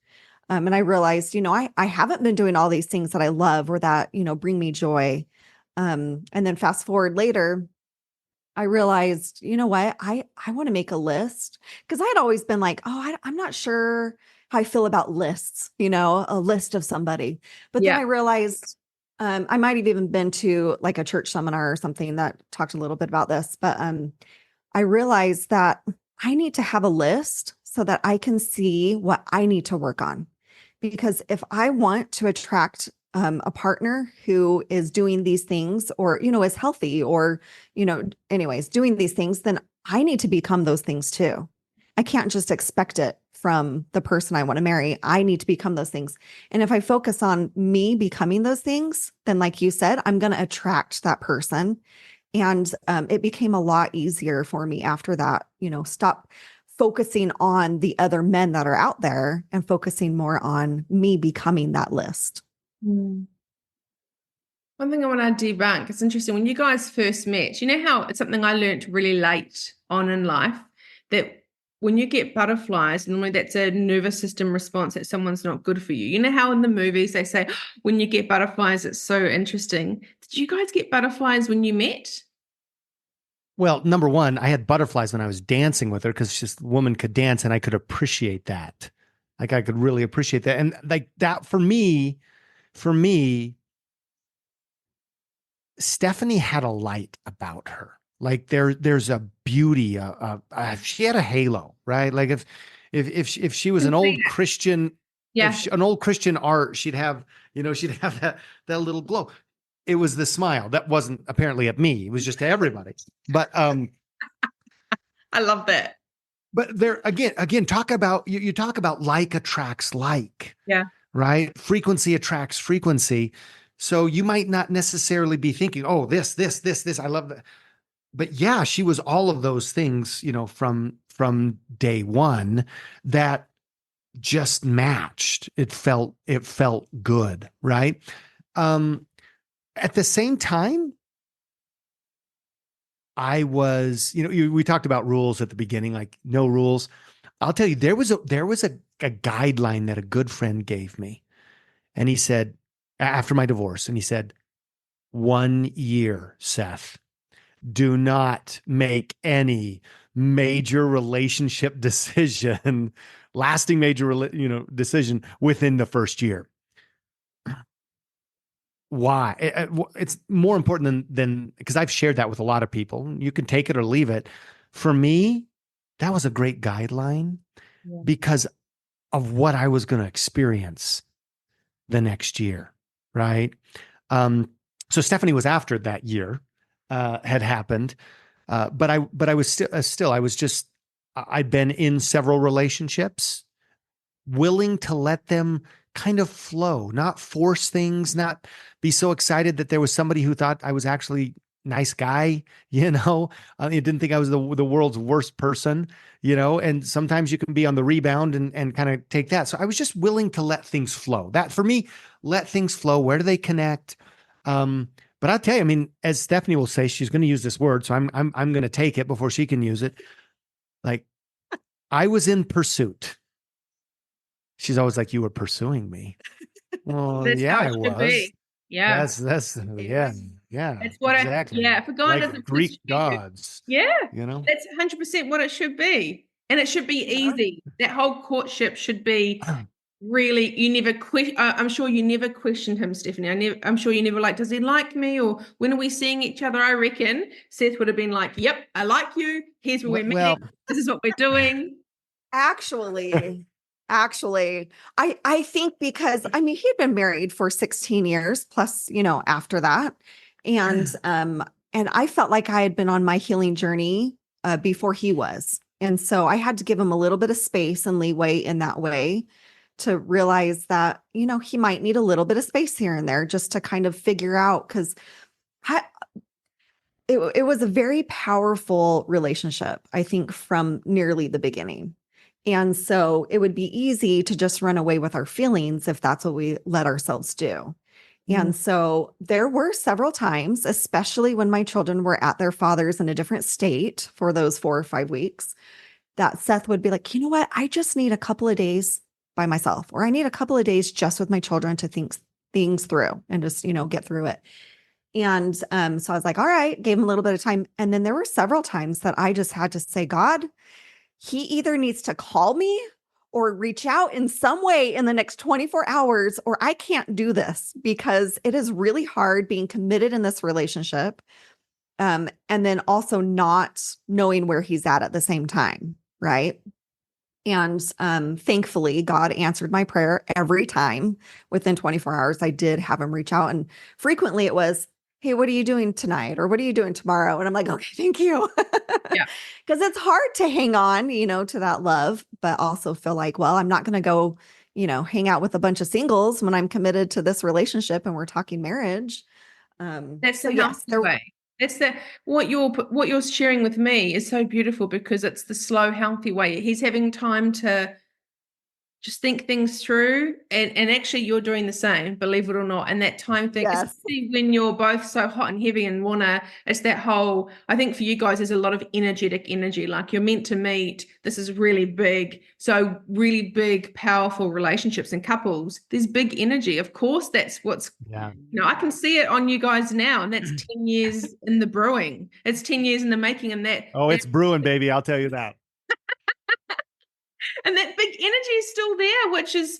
And I realized, I haven't been doing all these things that I love or that, bring me joy. And then fast forward later, I realized, you know what? I want to make a list because I had always been like, oh, I'm not sure how I feel about lists, a list of somebody. But then Yeah. I realized I might have even been to like a church seminar or something that talked a little bit about this. But I realized that I need to have a list so that I can see what I need to work on. Because if I want to attract a partner who is doing these things or, is healthy or, anyways, doing these things, then I need to become those things too. I can't just expect it from the person I want to marry. I need to become those things. And if I focus on me becoming those things, then like you said, I'm going to attract that person. And it became a lot easier for me after that, stop focusing on the other men that are out there and focusing more on me becoming that list. Mm. One thing I want to debunk, it's interesting, when you guys first met, you know how it's something I learned really late on in life, that when you get butterflies, normally that's a nervous system response that someone's not good for you. You know how in the movies they say, when you get butterflies, it's so interesting. Did you guys get butterflies when you met? Well, number one, I had butterflies when I was dancing with her because this woman could dance and I could appreciate that. Like I could really appreciate that. And like that for me, Stephanie had a light about her. Like there's a beauty. She had a halo, right? Like if she was an old Christian, Yeah. an old Christian art, she'd have that little glow. It was the smile that wasn't apparently at me. It was just to everybody. But I love that. but there again, talk about you talk about like attracts like. Yeah. Right? Frequency attracts frequency. So you might not necessarily be thinking, oh, this. I love that. But yeah, she was all of those things, from day one that just matched. It felt good, right? At the same time, I was, we talked about rules at the beginning, like no rules. I'll tell you, there was a guideline that a good friend gave me. And he said, after my divorce, and he said, 1 year, Seth, do not make any major relationship decision, lasting major, decision within the first year. Why? It's more important than because I've shared that with a lot of people. You can take it or leave it. For me, that was a great guideline because of what I was going to experience the next year, right? So Stephanie was after that year had happened, but I was still I was just I'd been in several relationships, willing to let them kind of flow, not force things, not be so excited that there was somebody who thought I was actually nice guy, you didn't think I was the world's worst person, and sometimes you can be on the rebound and kind of take that. So I was just willing to let things flow. That for me, let things flow. Where do they connect? But I'll tell you, I mean, as Stephanie will say, she's going to use this word, so I'm going to take it before she can use it. Like I was in pursuit. She's always like, you were pursuing me. Well, That's yeah, how I it should was. be. Yeah. yeah, That's what exactly. if a guy Like doesn't Greek pursue you, gods, yeah, you know? that's 100% what it should be. And it should be Yeah. easy. That whole courtship should be really, you never question. I'm sure you never questioned him, Stephanie. I'm sure you never like, does he like me? Or when are we seeing each other? I reckon Seth would have been like, yep, I like you. Here's where we're meeting. Well, This is what we're doing. Actually, I think because I mean he'd been married for 16 years plus, after that. And I felt like I had been on my healing journey before he was. And so I had to give him a little bit of space and leeway in that way to realize that, he might need a little bit of space here and there just to kind of figure out because it was a very powerful relationship, I think, from nearly the beginning. And so it would be easy to just run away with our feelings if that's what we let ourselves do. And so there were several times, especially when my children were at their father's in a different state for those 4 or 5 weeks, that Seth would be like, you know what? I just need a couple of days by myself, or I need a couple of days just with my children to think things through and just, get through it. And so I was like, all right, gave him a little bit of time. And then there were several times that I just had to say, God, he either needs to call me or reach out in some way in the next 24 hours, or I can't do this because it is really hard being committed in this relationship. And then also not knowing where he's at the same time. Right. And thankfully, God answered my prayer every time within 24 hours. I did have him reach out. And frequently it was, hey, what are you doing tonight? Or what are you doing tomorrow? And I'm like, okay, thank you. Yeah. Because it's hard to hang on, to that love, but also feel like, well, I'm not going to go, hang out with a bunch of singles when I'm committed to this relationship and we're talking marriage. That's So the yes, healthy way. That's what you're sharing with me is so beautiful because it's the slow, healthy way. He's having time to just think things through, and actually you're doing the same, believe it or not. And that time thing, yes, especially when you're both so hot and heavy and it's that whole, I think for you guys there's a lot of energetic energy, like you're meant to meet. This is really big, so really big, powerful relationships and couples, there's big energy. Of course, that's what's, I can see it on you guys now, and that's 10 years in the brewing. It's 10 years in the making, and it's brewing, baby. I'll tell you that. and that big energy is still there, which is,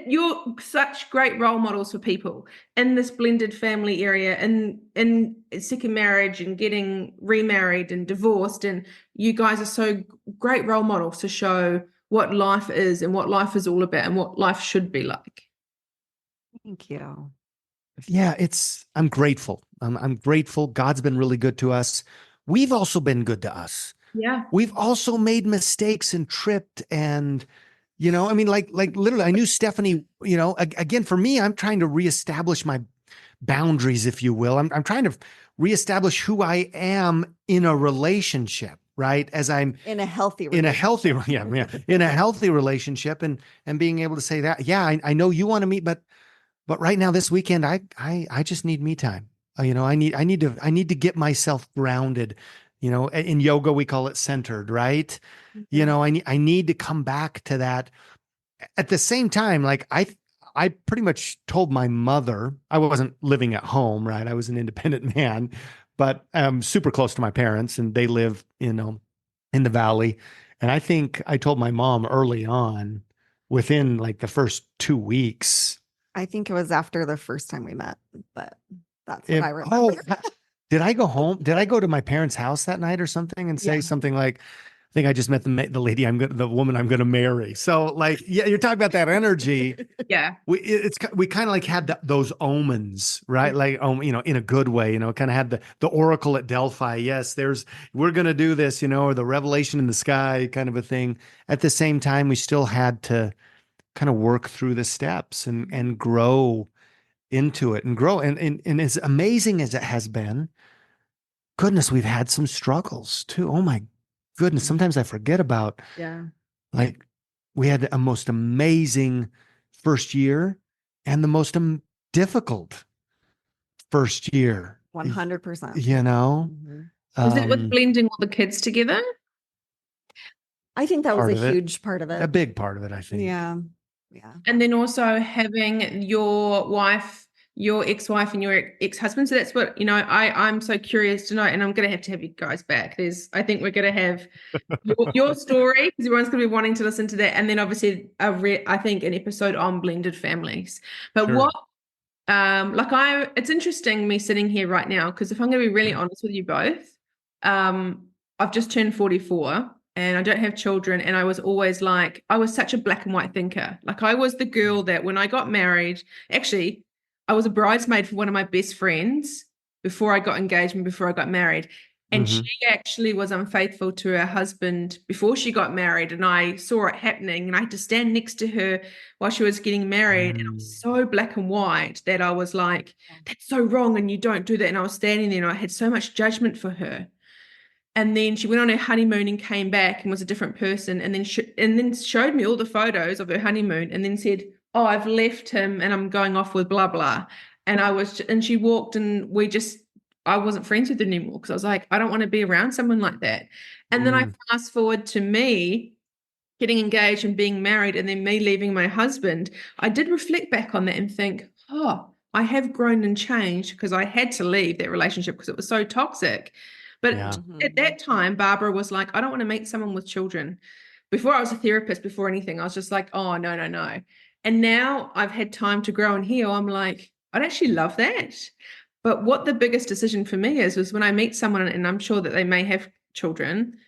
you're such great role models for people in this blended family area, and in second marriage and getting remarried and divorced. And you guys are so great role models to show what life is and what life is all about and what life should be like. thank you. Yeah, I'm grateful. I'm grateful. God's been really good to us. We've also been good to us. Yeah. We've also made mistakes and tripped, and I mean, like literally, I knew Stephanie. Again, for me, I'm trying to reestablish my boundaries, if you will. I'm trying to reestablish who I am in a relationship, right? As I'm in a healthy in a healthy, in a healthy relationship, and being able to say that, yeah, I know you want to meet, but right now, this weekend, I just need me time. I need to get myself grounded. In yoga, we call it centered, right? I need to come back to that. At the same time, like I pretty much told my mother, I wasn't living at home, right? I was an independent man, but I'm super close to my parents, and they live, in the valley. And I think I told my mom early on, within like the first 2 weeks. I think it was after the first time we met, but that's what I remember. Did I go home? Did I go to my parents' house that night or something and say something like, I think I just met the lady the woman I'm going to marry. So like, yeah, you're talking about that energy. Yeah. We kind of like had those omens, right? Like, in a good way, kind of had the oracle at Delphi. Yes, we're going to do this, or the revelation in the sky kind of a thing. At the same time, we still had to kind of work through the steps and grow into it and grow. And as amazing as it has been, goodness, we've had some struggles too. Oh my goodness. Sometimes I forget about, like, we had a most amazing first year and the most difficult first year. 100%. Is it with blending all the kids together? I think that was a huge part of it. A big part of it, I think. Yeah. And then also having your ex-wife and your ex-husband. So that's what, I'm so curious to know, and I'm going to have you guys back. I think we're going to have your story, because everyone's going to be wanting to listen to that. And then obviously I think an episode on blended families. But sure. It's interesting me sitting here right now, because if I'm going to be really honest with you both, I've just turned 44. And I don't have children. And I was always like, I was such a black and white thinker. Like, I was the girl that when I got married, actually, I was a bridesmaid for one of my best friends before I got engaged and before I got married. And she actually was unfaithful to her husband before she got married. And I saw it happening, and I had to stand next to her while she was getting married. And I was so black and white that I was like, that's so wrong, and you don't do that. And I was standing there and I had so much judgment for her. And then she went on her honeymoon and came back and was a different person. And then showed me all the photos of her honeymoon, and then said, oh, I've left him and I'm going off with blah, blah. And she walked, and I wasn't friends with her anymore, because I was like, I don't want to be around someone like that. And then I fast forward to me getting engaged and being married, and then me leaving my husband. I did reflect back on that and think, oh, I have grown and changed because I had to leave that relationship because it was so toxic. But Yeah. at that time, Barbara was like, I don't want to meet someone with children. Before I was a therapist, before anything, I was just like, oh, no, no, no. And now I've had time to grow and heal. I'm like, I'd actually love that. But what the biggest decision for me is, was when I meet someone and I'm sure that they may have children,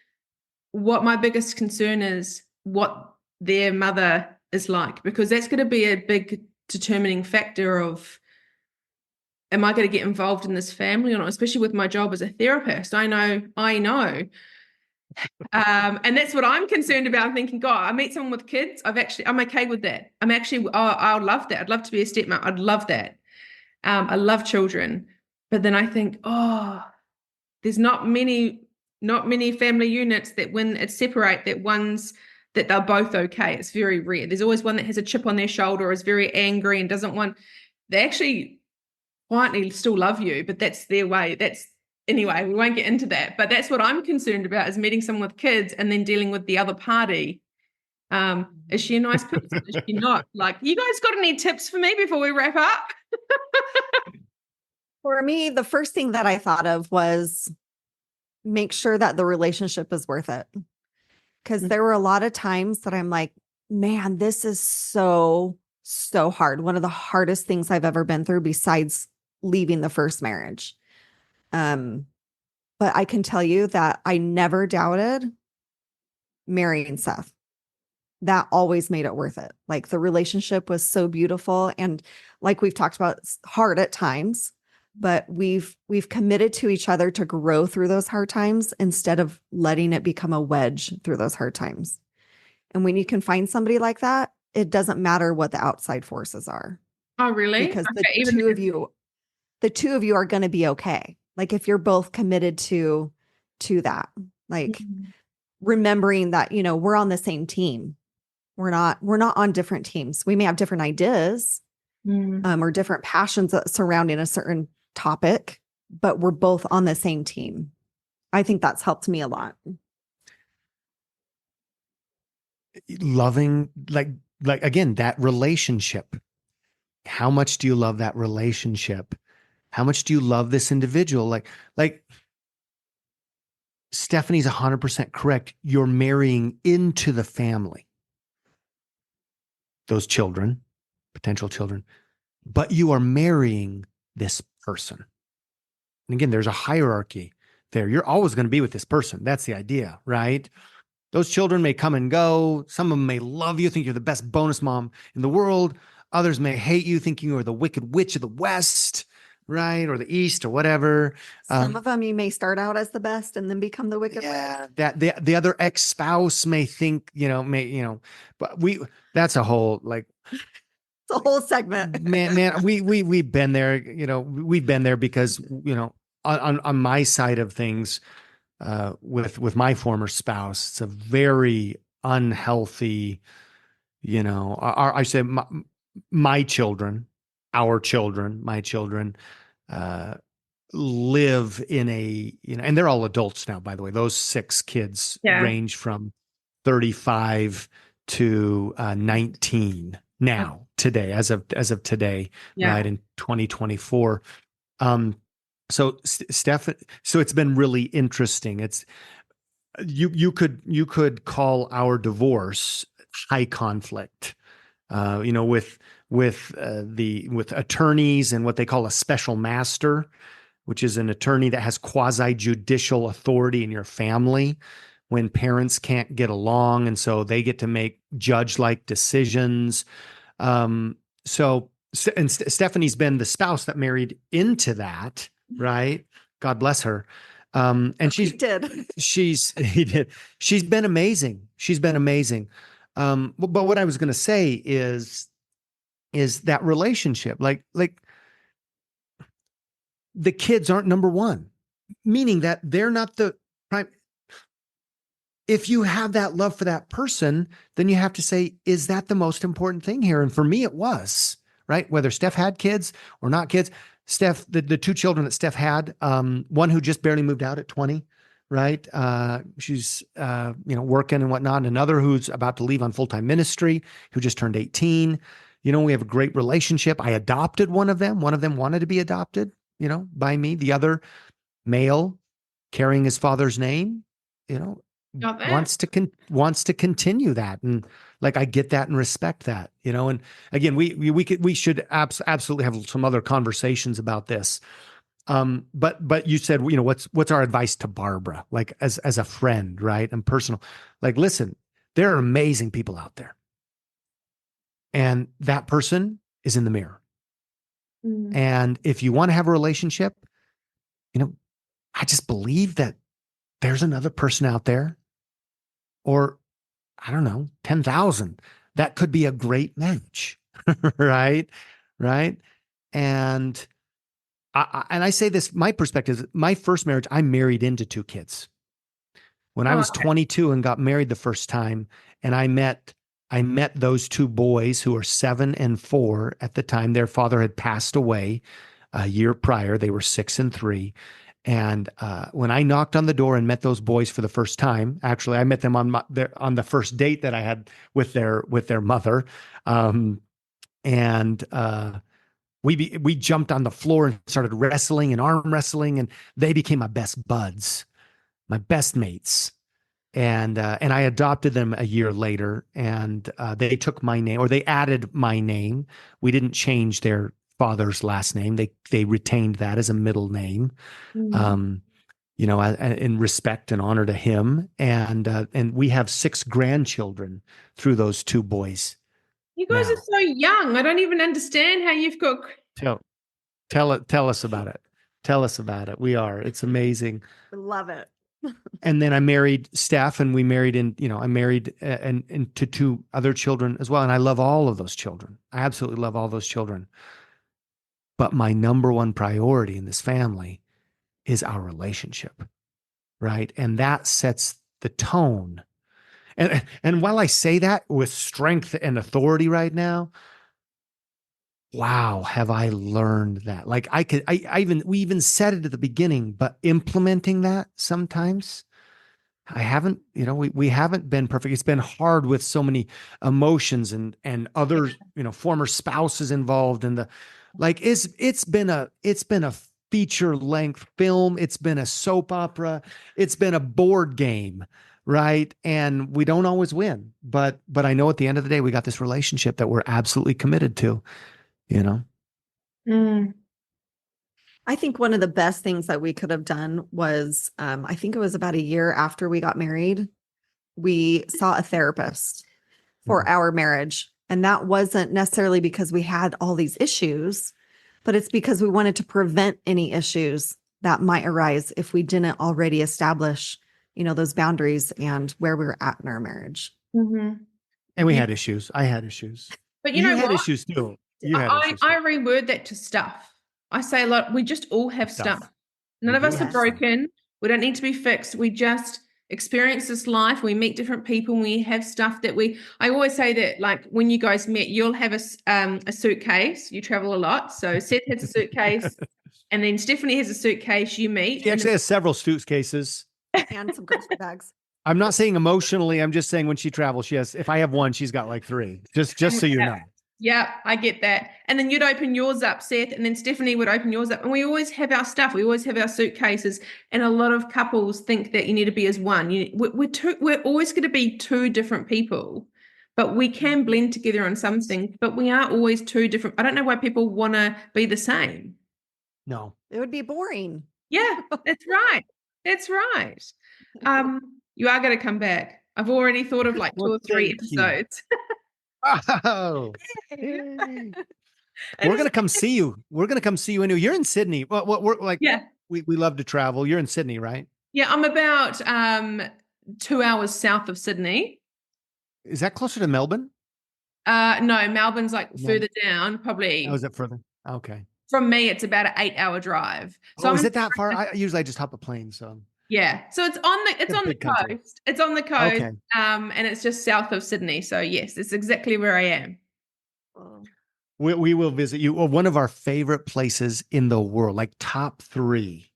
what my biggest concern is what their mother is like, because that's going to be a big determining factor of, am I going to get involved in this family or not, especially with my job as a therapist. I know. And that's what I'm concerned about. I'm thinking, God, I meet someone with kids. I'm okay with that. I'll love that. I'd love to be a stepmom. I'd love that. I love children. But then I think, there's not many family units that when it's separate, that they're both okay. It's very rare. There's always one that has a chip on their shoulder, or is very angry and doesn't want, they actually quietly still love you, but that's their way. Anyway, we won't get into that. But that's what I'm concerned about, is meeting someone with kids and then dealing with the other party. Is she a nice person? Is she not? Like, you guys got any tips for me before we wrap up? For me, the first thing that I thought of was make sure that the relationship is worth it. Because there were a lot of times that I'm like, man, this is so hard. One of the hardest things I've ever been through besides leaving the first marriage. But I can tell you that I never doubted marrying Seth. That always made it worth it. Like, the relationship was so beautiful. And like we've talked about, it's hard at times, but we've committed to each other to grow through those hard times instead of letting it become a wedge through those hard times. And when you can find somebody like that, it doesn't matter what the outside forces are. Oh, really? Because the two of you are going to be okay. Like, if you're both committed to that, like remembering that, we're on the same team. We're not on different teams. We may have different ideas, or different passions surrounding a certain topic, but we're both on the same team. I think that's helped me a lot. Loving, like again, that relationship. How much do you love that relationship? How much do you love this individual? Like Stephanie's 100% correct. You're marrying into the family, those children, potential children, but you are marrying this person. And again, there's a hierarchy there. You're always going to be with this person. That's the idea, right? Those children may come and go. Some of them may love you, think you're the best bonus mom in the world. Others may hate you, thinking you're the wicked witch of the West, right? Or the East, or whatever. Some of them you may start out as the best and then become the wicked witch. That the other ex-spouse may think, but that's a whole, like, it's a whole segment. man, we've been there, we've been there because, on my side of things, with my former spouse, it's a very unhealthy, I say my children, our children, my children, live in a, and they're all adults now, by the way. Those 6 kids range from 35 to 19 now, today, as of today, right, in 2024. So so it's been really interesting. It's you could call our divorce high conflict, with attorneys and what they call a special master, which is an attorney that has quasi judicial authority in your family when parents can't get along, and so they get to make judge-like decisions. Stephanie's been the spouse that married into that. Right. God bless her. And he did. She's been amazing. She's been amazing. But what I was going to say is that relationship, like the kids aren't number one, meaning that they're not the prime. If you have that love for that person, then you have to say, is that the most important thing here? And for me, it was, right. Whether Steph had kids or not kids. Steph, the 2 children that Steph had, one who just barely moved out at 20, right? She's, working and whatnot. And another who's about to leave on full-time ministry, who just turned 18. We have a great relationship. I adopted one of them. One of them wanted to be adopted, by me. The other, male, carrying his father's name, you know, Got that. wants to continue that. And like, I get that and respect that, and again, we should absolutely have some other conversations about this. But you said, what's our advice to Barbara, like as a friend, right? And personal, like, listen, there are amazing people out there. And that person is in the mirror. Mm. And if you want to have a relationship, I just believe that there's another person out there, or I don't know, 10,000, that could be a great match. Right. Right. And I say this, my perspective is, my first marriage, I married into 2 kids. When I was 22 and got married the first time, and I met those 2 boys who were 7 and 4 at the time. Their father had passed away a year prior. They were 6 and 3. And when I knocked on the door and met those boys for the first time, actually, I met them on the first date that I had with their mother, and we jumped on the floor and started wrestling and arm wrestling, and they became my best buds, my best mates. And I adopted them a year later, and they took my name, or they added my name. We didn't change their father's last name. They retained that as a middle name, in respect and honor to him. And we have 6 grandchildren through those 2 boys. You guys now. are so young. I don't even understand how you've got. Tell us about it. Tell us about it. It's amazing. Love it. And then I married Steph, and we married I married and to 2 other children as well. And I love all of those children. I absolutely love all those children. But my number one priority in this family is our relationship, right? And that sets the tone. And while I say that with strength and authority right now, wow, have I learned that? Like, we even said it at the beginning, but implementing that sometimes, I haven't, we haven't been perfect. It's been hard with so many emotions and other, former spouses involved, and it's been a feature length film. It's been a soap opera. It's been a board game, right? And we don't always win, but I know at the end of the day, we got this relationship that we're absolutely committed to, Mm. I think one of the best things that we could have done was, I think it was about a year after we got married, we saw a therapist for our marriage. And that wasn't necessarily because we had all these issues, but it's because we wanted to prevent any issues that might arise if we didn't already establish, those boundaries and where we were at in our marriage. Mm-hmm. And we had issues. I had issues. But you know had what? issues too. I reword that to stuff. I say a lot. We just all have stuff. None of us are broken. We don't need to be fixed. We just experience this life. We meet different people. And we have stuff that I always say that, like, when you guys met, you'll have a suitcase. You travel a lot. So Seth has a suitcase, and then Stephanie has a suitcase. You meet. She actually has several suitcases. And some grocery bags. I'm not saying emotionally. I'm just saying when she travels, if I have one, she's got like 3. Just so you know. Yeah, I get that. And then you'd open yours up, Seth, and then Stephanie would open yours up. And we always have our stuff. We always have our suitcases. And a lot of couples think that you need to be as one. We're always going to be 2 different people, but we can blend together on some things. But we are always 2 different. I don't know why people want to be the same. No, it would be boring. Yeah, that's right. That's right. You are going to come back. I've already thought of like 2 or 3 episodes. Oh, we're going to come see you. We're going to come see you. You're in Sydney. Well, we're like, yeah, we love to travel. You're in Sydney, right? Yeah, I'm about 2 hours south of Sydney. Is that closer to Melbourne? No, Melbourne's like further down, probably. Oh, is it further? Okay. From me, it's about an 8-hour drive. So is it that far? I usually just hop a plane. So yeah, so it's on the country. coast. It's on the coast, okay. And it's just south of Sydney. So yes, it's exactly where I am. We will visit you. Well, one of our favorite places in the world, like top three,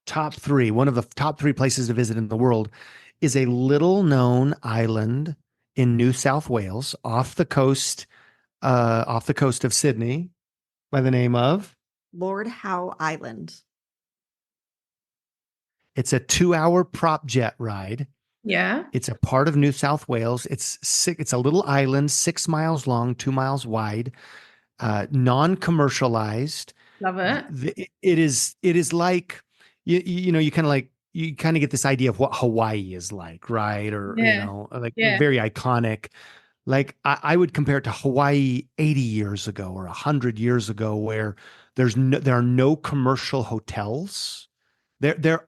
one of the top 3 places to visit in the world, is a little known island in New South Wales off the coast off the coast of Sydney by the name of. Lord Howe Island. It's a 2-hour prop jet ride. Yeah. It's a part of New South Wales. It's a little island, 6 miles long, 2 miles wide, non-commercialized. Love it. It is like you kind of get this idea of what Hawaii is like, right? Or Yeah. like Yeah. very iconic. Like I would compare it to Hawaii 80 years ago or 100 years ago, where there are no commercial hotels. There's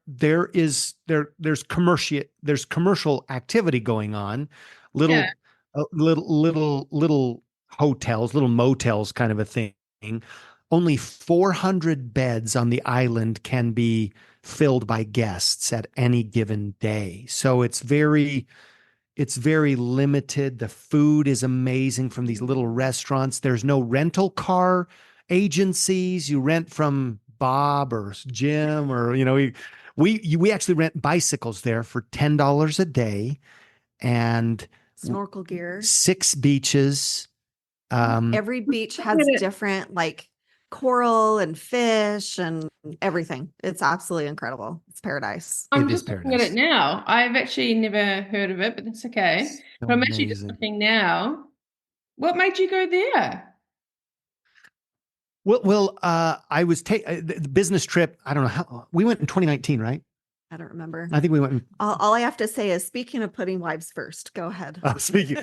commercial activity going on, Yeah. little hotels, little motels kind of a thing. Only 400 beds on the island can be filled by guests at any given day. So it's very limited. The food is amazing from these little restaurants. There's no rental car agencies. You rent from Bob or Jim, or we actually rent bicycles there for $10 a day, and Snorkel gear. 6 beaches. Every beach has different like coral and fish and everything. It's absolutely incredible. It's paradise. I'm It is just looking at paradise. it now. I've actually never heard of it, but that's okay. So But I'm actually just amazing. looking now. What made you go there? I was the business trip. I don't know how we went in 2019, right? I don't remember. I think we went. All I have to say is, speaking of putting wives first, go ahead. Speaking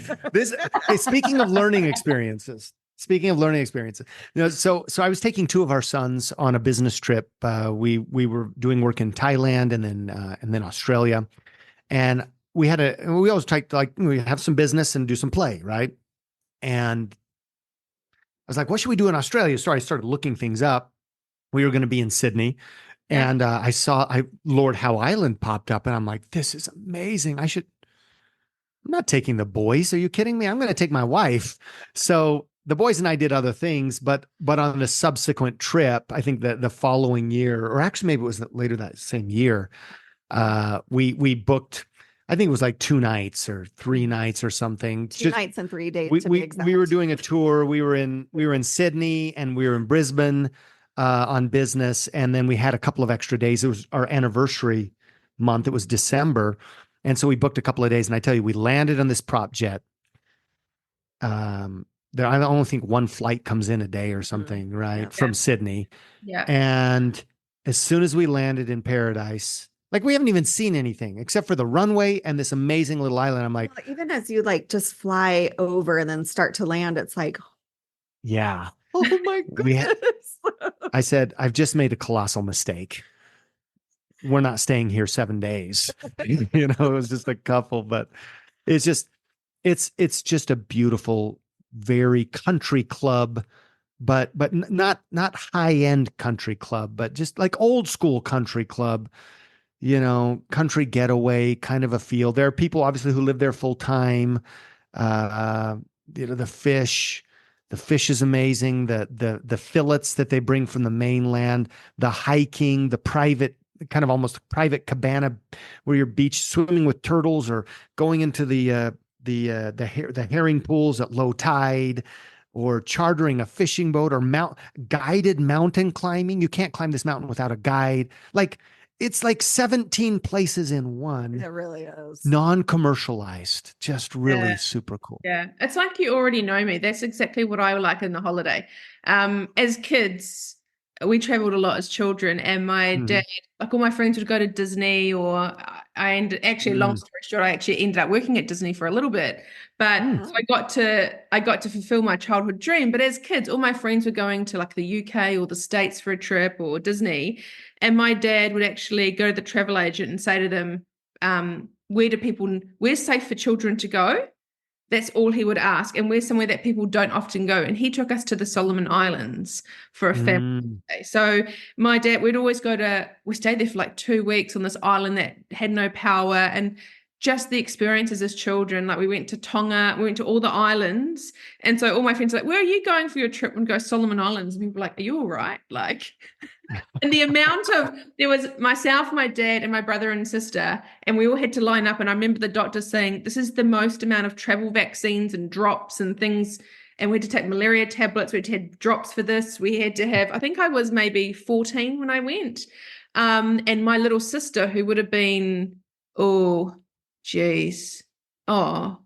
of learning experiences. Speaking of learning experiences, so I was taking 2 of our sons on a business trip. We were doing work in Thailand and then Australia, and we always try to, like, we have some business and do some play, right? And I was like, what should we do in Australia? So I started looking things up. We were going to be in Sydney, Yeah. and I saw Lord Howe Island popped up, and I'm like, this is amazing. I'm not taking the boys. Are you kidding me? I'm going to take my wife. So the boys and I did other things, but on a subsequent trip, I think that the following year, or actually maybe it was later that same year, we booked. I think it was like 2 nights or 3 nights or something. 2 nights and 3 days We to be exact. we were doing a tour. We were in Sydney and we were in Brisbane on business, and then we had a couple of extra days. It was our anniversary month. It was December, and so we booked a couple of days. And I tell you, we landed on this prop jet. I only think 1 flight comes in a day or something, right? Yeah. From Sydney. Yeah. And as soon as we landed in paradise, like, we haven't even seen anything except for the runway and this amazing little island. I'm like, Well, even as you like just fly over and then start to land, it's like, yeah. oh my goodness. I said, I've just made a colossal mistake. We're not staying here 7 days. It was just a couple, but it's just a beautiful, very country club, but not high end country club, but just like old school country club, country getaway kind of a feel. There are people obviously who live there full time. The fish is amazing. The fillets that they bring from the mainland, the hiking, the private, kind of almost private cabana where you're beach swimming with turtles or going into the herring pools at low tide, or chartering a fishing boat, or guided mountain climbing. You can't climb this mountain without a guide. Like, it's like 17 places in one. It really is. Non-commercialized, just really super cool. Yeah. It's like you already know me. That's exactly what I like in the holiday. As kids, we traveled a lot as children, and my dad, like, all my friends would go to Disney, or long story short, I actually ended up working at Disney for a little bit. But so I got to fulfill my childhood dream. But as kids, all my friends were going to like the UK or the States for a trip, or Disney. And my dad would actually go to the travel agent and say to them, where's safe for children to go? That's all he would ask. And where's somewhere that people don't often go? And he took us to the Solomon Islands for a family day. So my dad, we stayed there for like 2 weeks on this island that had no power. And just the experiences as children. Like we went to Tonga, we went to all the islands. And so all my friends were like, where are you going for your trip? And go Solomon Islands. And people were like, are you all right? Like, and the amount of, there was myself, my dad, and my brother and sister, and we all had to line up. And I remember the doctor saying, this is the most amount of travel vaccines and drops and things. And we had to take malaria tablets. We had to have drops for this. We had to have, I think I was maybe 14 when I went. And my little sister, who would have been, oh, geez. Oh,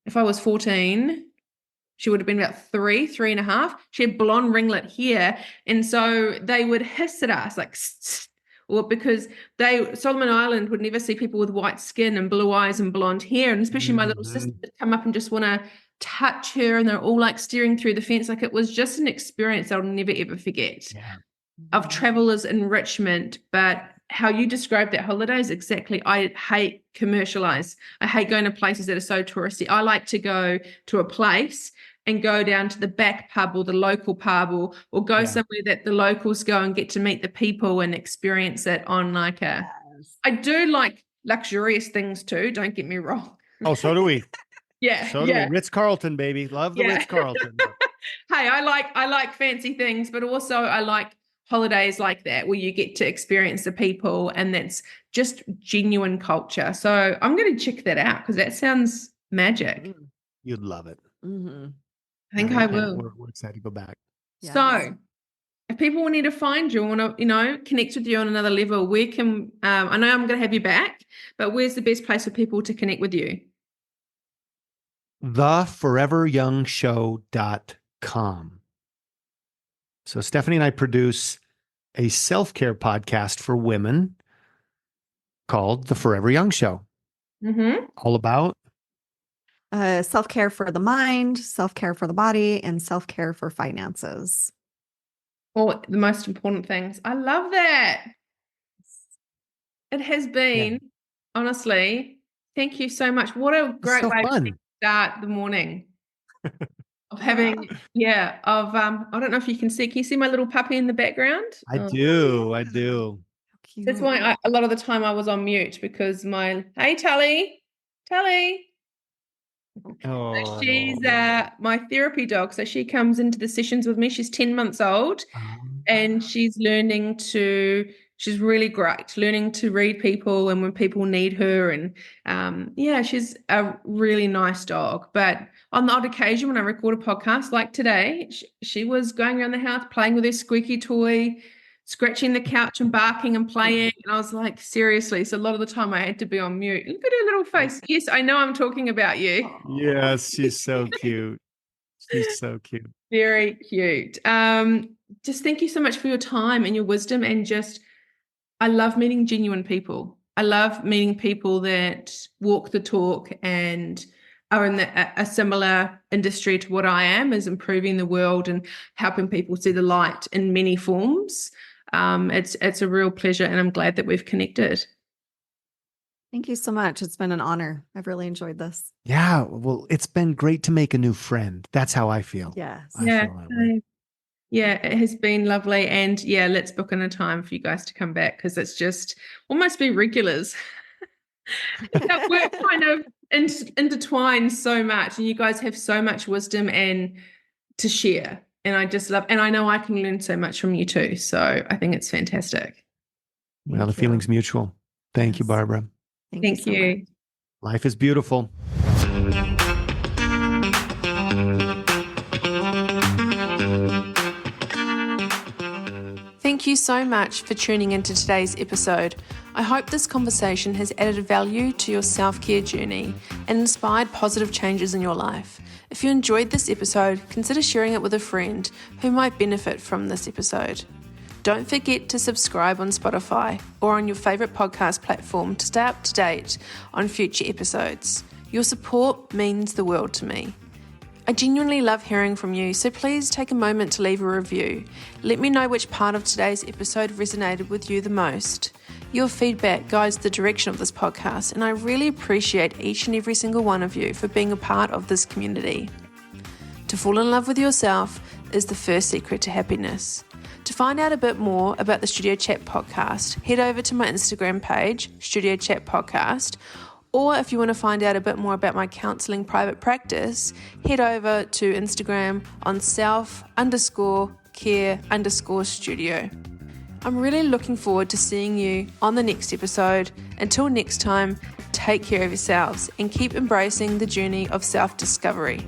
if I was 14, she would have been about three and a half. She had blonde ringlet hair. And so they would hiss at us like, or because Solomon Island would never see people with white skin and blue eyes and blonde hair. And especially my little sister would come up and just want to touch her. And they're all like staring through the fence. Like it was just an experience I'll never, ever forget of travelers' enrichment. But how you described that holiday is exactly, I hate commercialize. I hate going to places that are so touristy. I like to go to a place and go down to the back pub or the local pub or go somewhere that the locals go and get to meet the people and experience it on like a, I do like luxurious things too. Don't get me wrong. Oh, so do we. So do we. Ritz-Carlton, baby. Love the Ritz-Carlton. Hey, I like fancy things, but also I like holidays like that where you get to experience the people and that's just genuine culture. So I'm going to check that out because that sounds magic. You'd love it. Mm-hmm. I think I will. We're excited to go back. Yes. So if people need to find you, want to, connect with you on another level, where can, I know I'm going to have you back, but where's the best place for people to connect with you? theforeveryoungshow.com. So Stephanie and I produce a self-care podcast for women called The Forever Young Show. All about self-care for the mind, self-care for the body, and self-care for finances. All the most important things. I love that. It has been, honestly, thank you so much. What a great way to start the morning. Of having, I don't know if you can see my little puppy in the background? I do. That's why a lot of the time I was on mute because hey, Tully. Oh. So she's my therapy dog. So she comes into the sessions with me. She's 10 months old and she's she's really great, learning to read people and when people need her. And she's a really nice dog. But on the odd occasion when I record a podcast like today, she was going around the house playing with her squeaky toy, scratching the couch and barking and playing. And I was like, seriously. So a lot of the time I had to be on mute. Look at her little face. Yes, I know I'm talking about you. Yes, she's so cute. She's so cute. Very cute. Just thank you so much for your time and your wisdom and I love meeting genuine people. I love meeting people that walk the talk and are in a similar industry to what I am, is improving the world and helping people see the light in many forms. It's a real pleasure and I'm glad that we've connected. Thank you so much. It's been an honor. I've really enjoyed this. Yeah. Well, it's been great to make a new friend. That's how I feel. Yes. It has been lovely. And let's book in a time for you guys to come back because it's just almost be regulars. We're kind of intertwined so much and you guys have so much wisdom and to share. And I just love, and I know I can learn so much from you too. So I think it's fantastic. Well, the feeling's mutual. Thank you, Barbara. Thank you. Life is beautiful. Thank you so much for tuning into today's episode. I hope this conversation has added value to your self-care journey and inspired positive changes in your life. If you enjoyed this episode, consider sharing it with a friend who might benefit from this episode. Don't forget to subscribe on Spotify or on your favorite podcast platform to stay up to date on future episodes. Your support means the world to me. I genuinely love hearing from you, so please take a moment to leave a review. Let me know which part of today's episode resonated with you the most. Your feedback guides the direction of this podcast, and I really appreciate each and every single one of you for being a part of this community. To fall in love with yourself is the first secret to happiness. To find out a bit more about the Studio Chat podcast, head over to my Instagram page, Studio Chat Podcast, or if you want to find out a bit more about my counselling private practice, head over to Instagram on self_care_studio. I'm really looking forward to seeing you on the next episode. Until next time, take care of yourselves and keep embracing the journey of self-discovery.